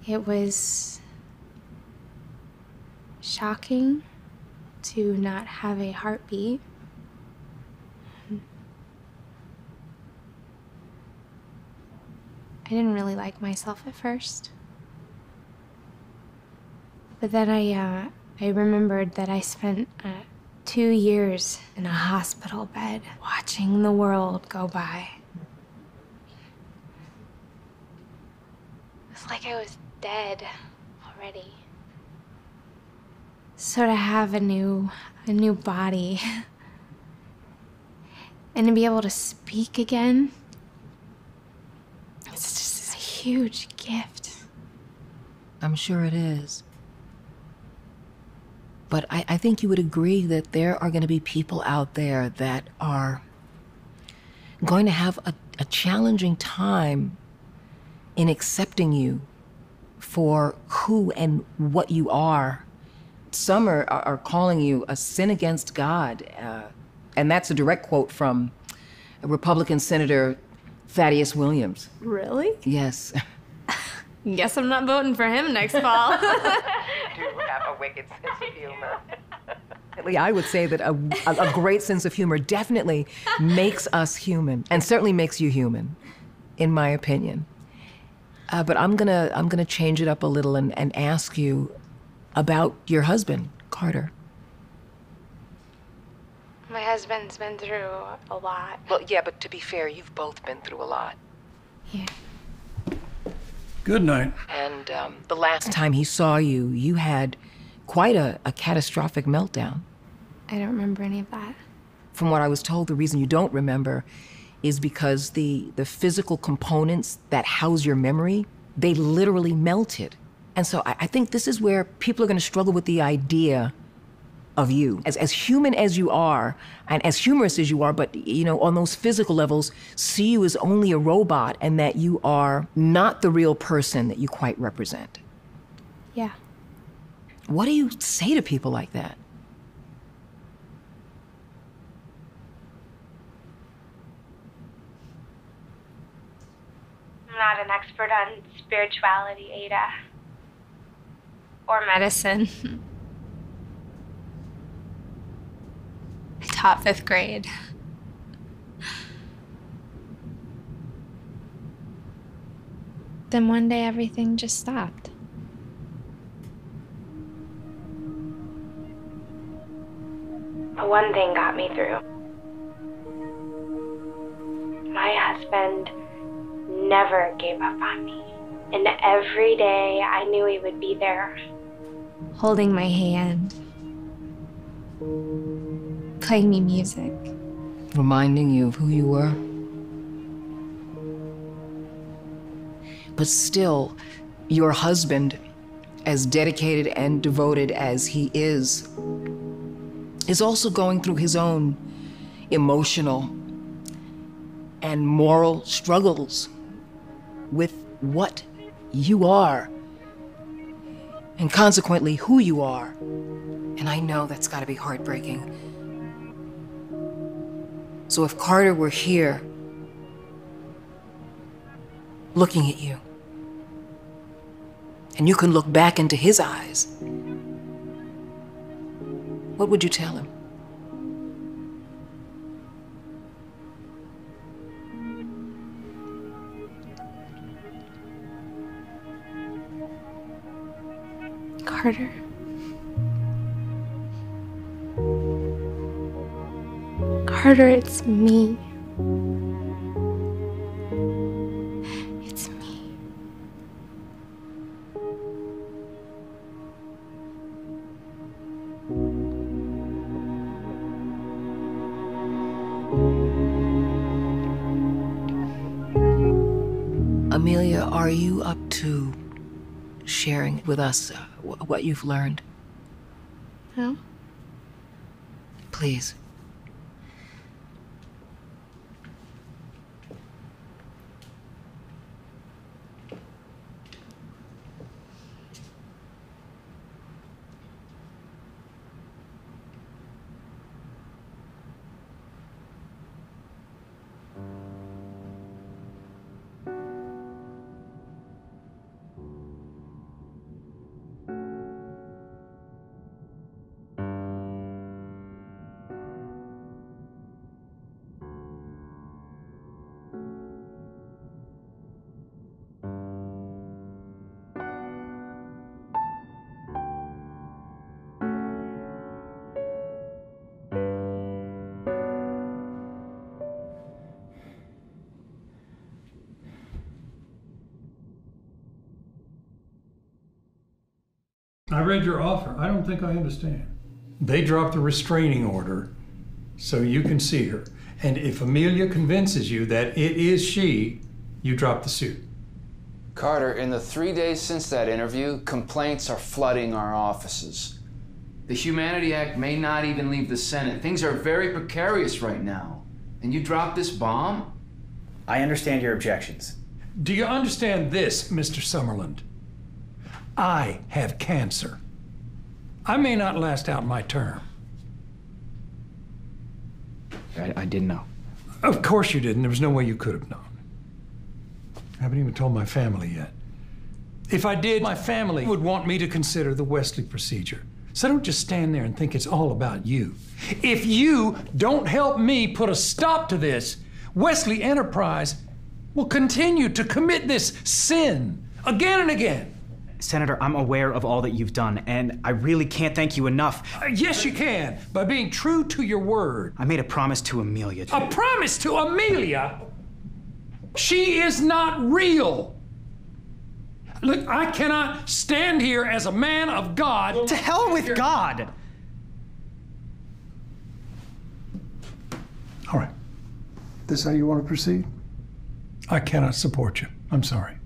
It was shocking to not have a heartbeat. I didn't really like myself at first. But then I remembered that I spent 2 years in a hospital bed watching the world go by. It was like I was dead already. So to have a new body and to be able to speak again, it's just a huge gift. I'm sure it is. But I think you would agree that there are going to be people out there that are going to have a challenging time in accepting you for who and what you are. Some are calling you a sin against God. And that's a direct quote from Republican Senator Thaddeus Williams. Really? Yes. Guess I'm not voting for him next fall. Do have a wicked sense of humor. I would say that a great sense of humor definitely makes us human, and certainly makes you human, in my opinion. But I'm gonna change it up a little and ask you about your husband, Carter. My husband's been through a lot. Well, yeah, but to be fair, you've both been through a lot. Yeah. Good night. And the last time he saw you, you had quite a catastrophic meltdown. I don't remember any of that. From what I was told, the reason you don't remember is because the physical components that house your memory, they literally melted. And so I think this is where people are going to struggle with the idea of you. As human as you are, and as humorous as you are, but you know, on those physical levels, see you as only a robot and that you are not the real person that you quite represent. Yeah. What do you say to people like that? I'm not an expert on spirituality, Ada. Or medicine. I taught 5th grade. Then one day everything just stopped. But one thing got me through. My husband never gave up on me. And every day I knew he would be there, holding my hand, playing me music. Reminding you of who you were? But still, your husband, as dedicated and devoted as he is also going through his own emotional and moral struggles with what you are, and consequently who you are. And I know that's gotta be heartbreaking. So if Carter were here, looking at you, and you can look back into his eyes, what would you tell him? Carter. Carter, it's me. It's me. Amelia, are you up to sharing with us what you've learned? No? Please. I read your offer. I don't think I understand. They dropped the restraining order so you can see her. And if Amelia convinces you that it is she, you drop the suit. Carter, in the 3 days since that interview, complaints are flooding our offices. The Humanity Act may not even leave the Senate. Things are very precarious right now. And you drop this bomb? I understand your objections. Do you understand this, Mr. Summerland? I have cancer. I may not last out my term. I didn't know. Of course you didn't. There was no way you could have known. I haven't even told my family yet. If I did, my family would want me to consider the Wesley procedure. So don't just stand there and think it's all about you. If you don't help me put a stop to this, Wesley Enterprise will continue to commit this sin again and again. Senator, I'm aware of all that you've done, and I really can't thank you enough. Yes, you can, by being true to your word. I made a promise to Amelia. A promise to Amelia? She is not real. Look, I cannot stand here as a man of God. To hell with God! All right. This how you want to proceed? I cannot support you. I'm sorry.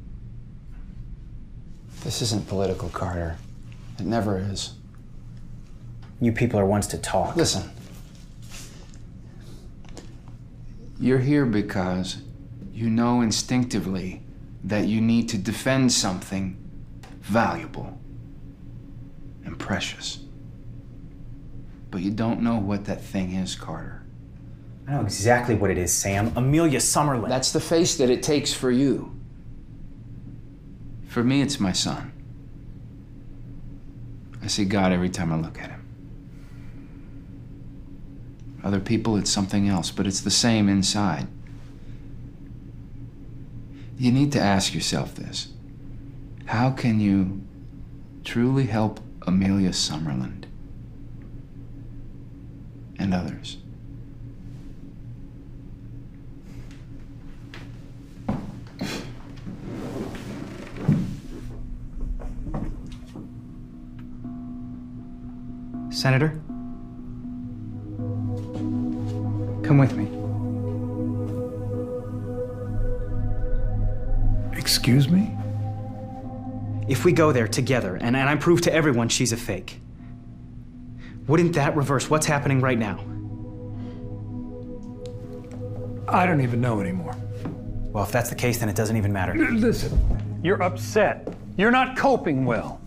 This isn't political, Carter. It never is. You people are ones to talk. Listen. You're here because you know instinctively that you need to defend something valuable and precious. But you don't know what that thing is, Carter. I know exactly what it is, Sam. Amelia Summerlin. That's the face that it takes for you. For me, it's my son. I see God every time I look at him. Other people, it's something else, but it's the same inside. You need to ask yourself this. How can you truly help Amelia Summerlin and others? Senator? Come with me. Excuse me? If we go there together and I prove to everyone she's a fake, wouldn't that reverse what's happening right now? I don't even know anymore. Well, if that's the case, then it doesn't even matter. Listen, you're upset. You're not coping well.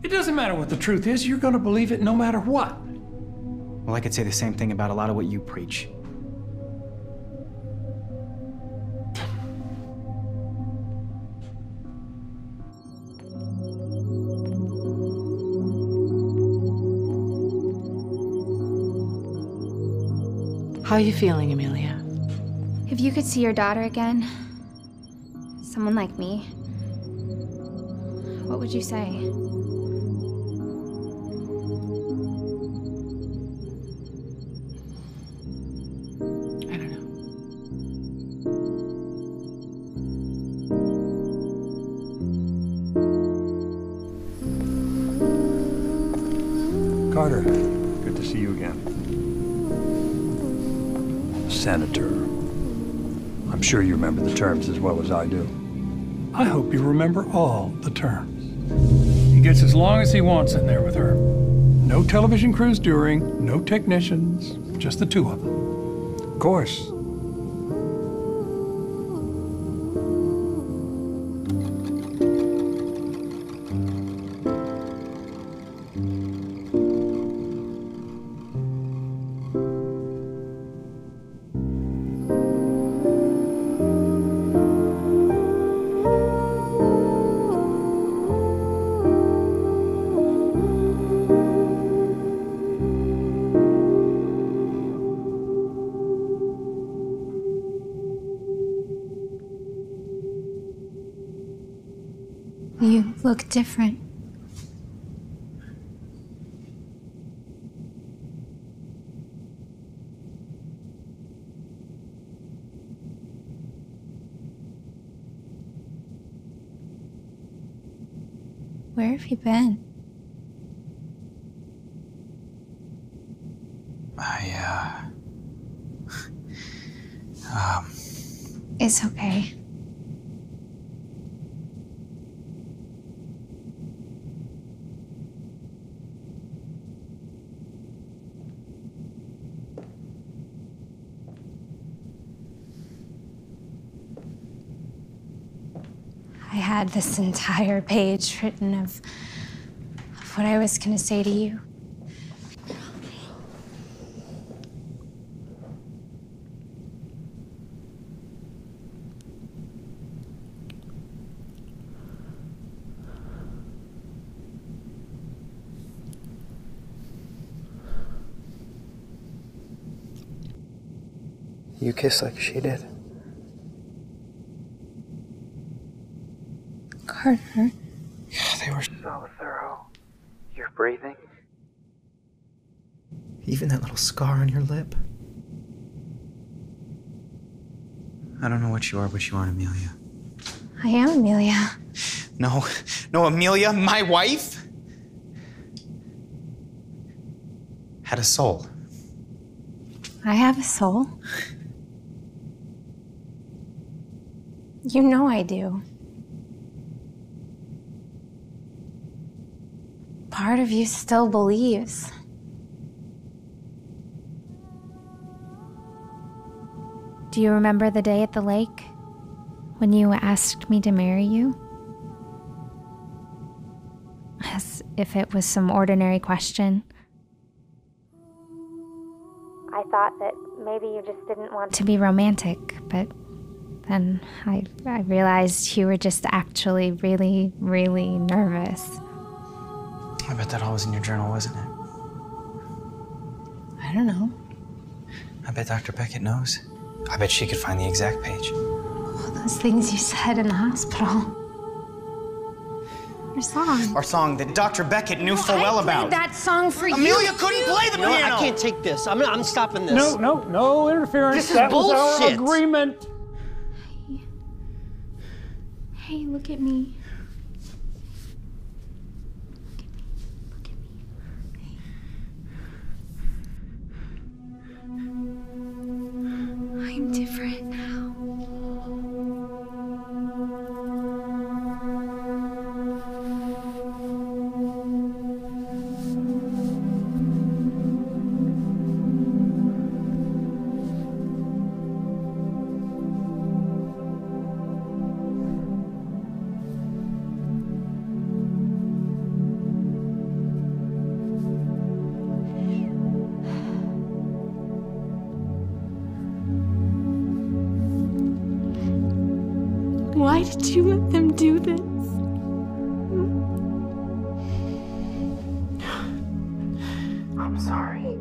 It doesn't matter what the truth is, you're gonna believe it no matter what. Well, I could say the same thing about a lot of what you preach. How are you feeling, Amelia? If you could see your daughter again, someone like me, what would you say? Carter, good to see you again. Senator. I'm sure you remember the terms as well as I do. I hope you remember all the terms. He gets as long as he wants in there with her. No television crews during, no technicians, just the two of them. Of course. You look different. Where have you been? It's okay. I had this entire page written of what I was going to say to you. You kiss like she did. Carter. They were so thorough. Your breathing. Even that little scar on your lip. I don't know what you are, but you aren't Amelia. I am Amelia. No, Amelia, my wife, had a soul. I have a soul. You know I do. Part of you still believes. Do you remember the day at the lake when you asked me to marry you? As if it was some ordinary question. I thought that maybe you just didn't want to be romantic, but then I realized you were just actually really, really nervous. I bet that all was in your journal, wasn't it? I don't know. I bet Dr. Beckett knows. I bet she could find the exact page. All those things you said in the hospital. Your song. Our song that Dr. Beckett knew full well about. That song for you. Amelia couldn't play the piano. No, I can't take this. I'm stopping this. No interference. This is that bullshit. was our agreement. Hey, look at me. I'm different now. Why did you let them do this? I'm sorry.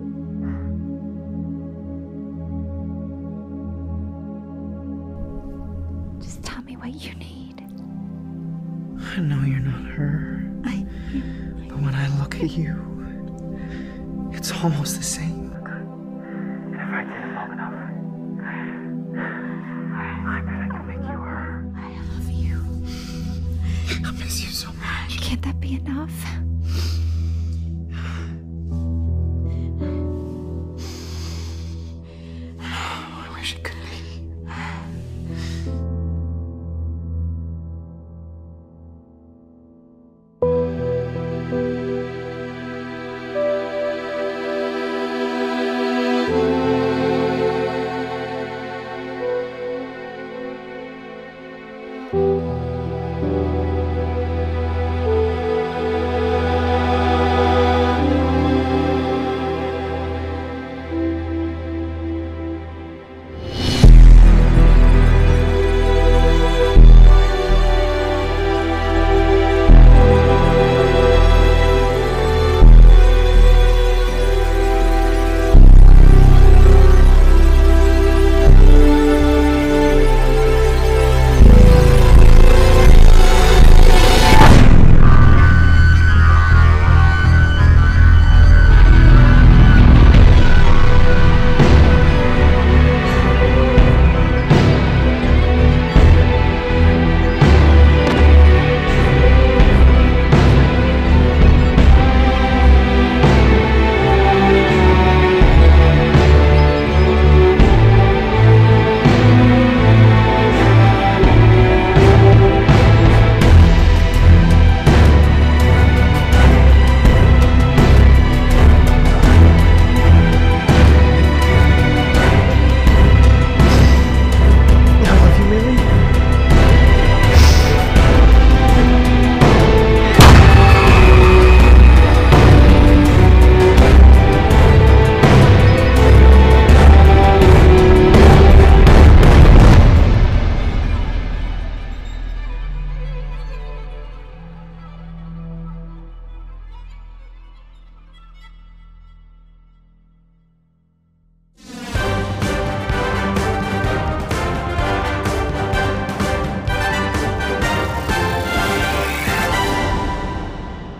Just tell me what you need. I know you're not her. But when I look at you, it's almost the same. And if I did it long enough, I bet I can make you her. I love you. I miss you so much. Can't that be enough? I wish it could be.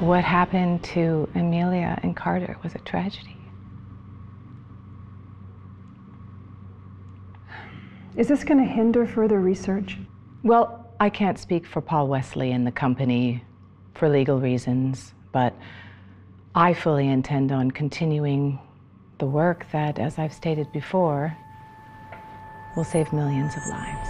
What happened to Amelia and Carter was a tragedy. Is this going to hinder further research? Well, I can't speak for Paul Wesley and the company for legal reasons, but I fully intend on continuing The work that, as I've stated before, will save millions of lives.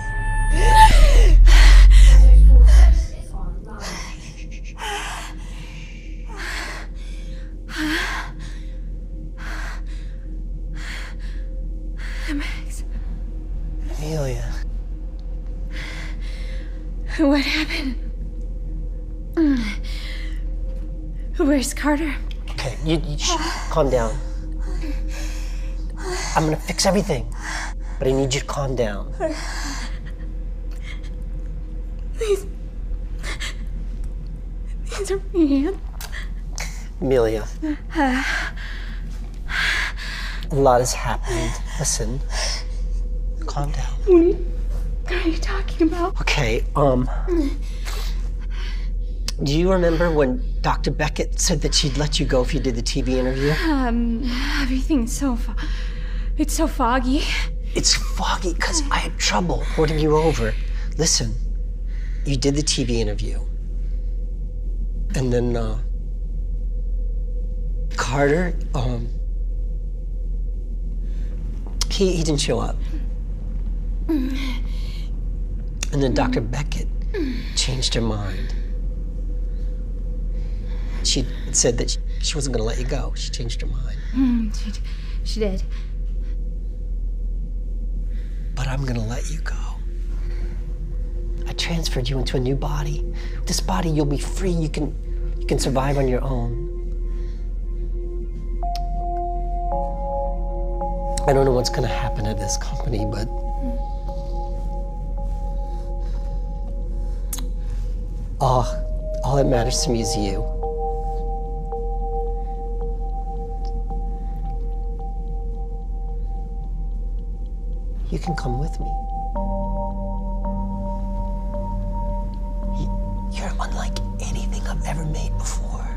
Max. Amelia. What happened? Where's Carter? Okay, you calm down. I'm gonna fix everything, but I need you to calm down. These are my hands. Amelia, a lot has happened. Listen, calm down. What are you talking about? Okay, do you remember when Dr. Beckett said that she'd let you go if you did the TV interview? Everything's it's so foggy. It's foggy because I had trouble holding you over. Listen, you did the TV interview. And then, Carter, he didn't show up. And then Dr. Beckett changed her mind. She said that she wasn't going to let you go. She changed her mind. She did. But I'm going to let you go. I transferred you into a new body. With this body, you'll be free. You can survive on your own. I don't know what's going to happen at this company, but all that matters to me is you. You can come with me. You're unlike anything I've ever made before.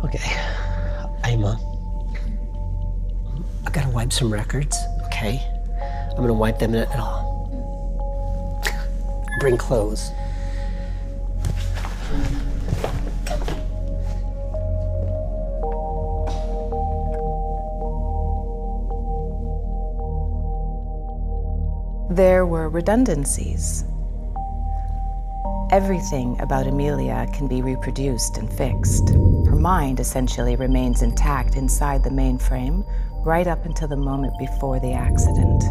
Okay, I gotta wipe some records, okay? I'm gonna wipe them and I'll bring clothes. There were redundancies. Everything about Amelia can be reproduced and fixed. Her mind essentially remains intact inside the mainframe right up until the moment before the accident.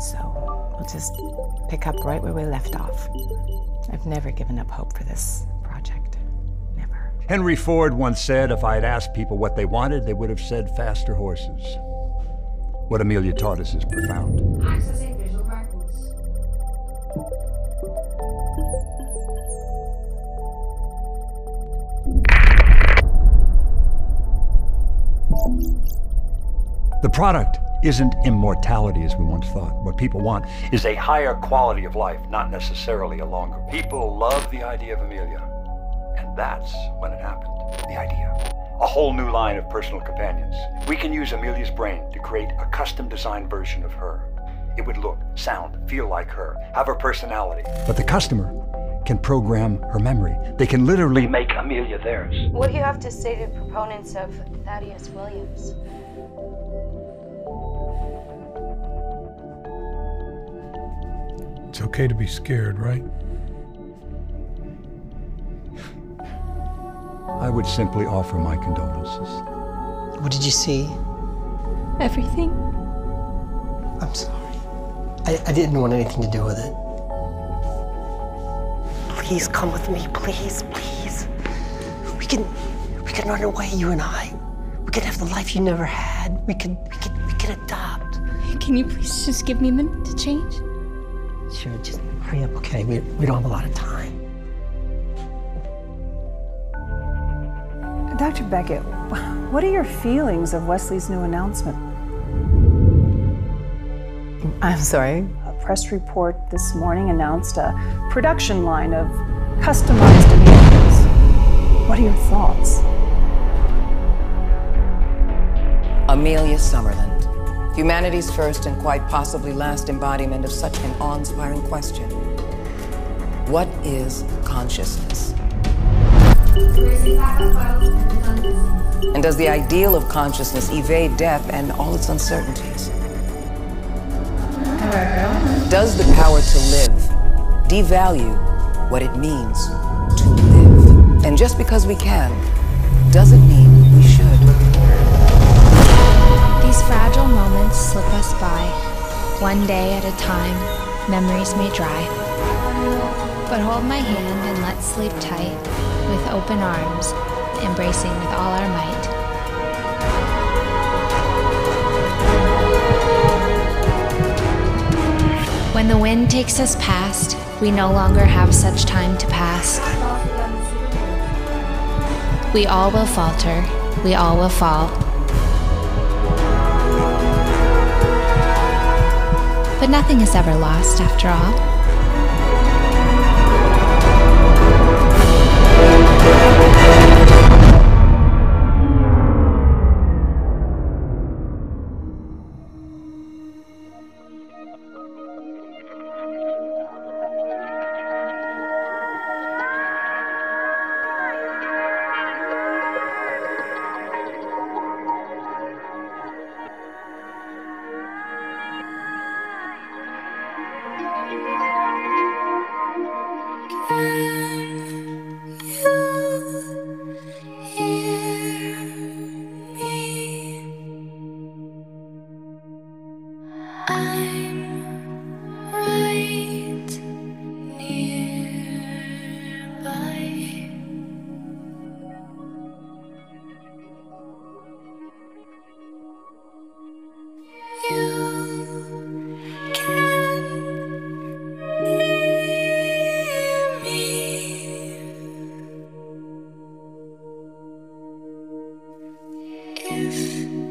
So we'll just pick up right where we left off. I've never given up hope for this project. Never. Henry Ford once said if I had asked people what they wanted, they would have said faster horses. What Amelia taught us is profound. Accessing visual records. The product isn't immortality as we once thought. What people want is a higher quality of life, not necessarily a longer. People love the idea of Amelia. And that's when it happened. The idea. A whole new line of personal companions. We can use Amelia's brain to create a custom designed version of her. It would look, sound, feel like her, have her personality. But the customer can program her memory. They can literally make Amelia theirs. What do you have to say to proponents of Thaddeus Williams? It's okay to be scared, right? I would simply offer my condolences. What did you see? Everything. I'm sorry. I didn't want anything to do with it. Please come with me, please, please. We can run away, you and I. We can have the life you never had. We can adopt. Can you please just give me a minute to change? Sure, just hurry up, okay? We don't have a lot of time. Dr. Beckett, what are your feelings of Wesley's new announcement? I'm sorry? A press report this morning announced a production line of customized Amelias. What are your thoughts? Amelia Summerland, humanity's first and quite possibly last embodiment of such an awe-inspiring question. What is consciousness? And does the ideal of consciousness evade death and all its uncertainties? Does the power to live devalue what it means to live? And just because we can, doesn't mean we should. These fragile moments slip us by. One day at a time, memories may dry. But hold my hand and let's sleep tight, with open arms, embracing with all our might. When the wind takes us past, we no longer have such time to pass. We all will falter, we all will fall. But nothing is ever lost after all. If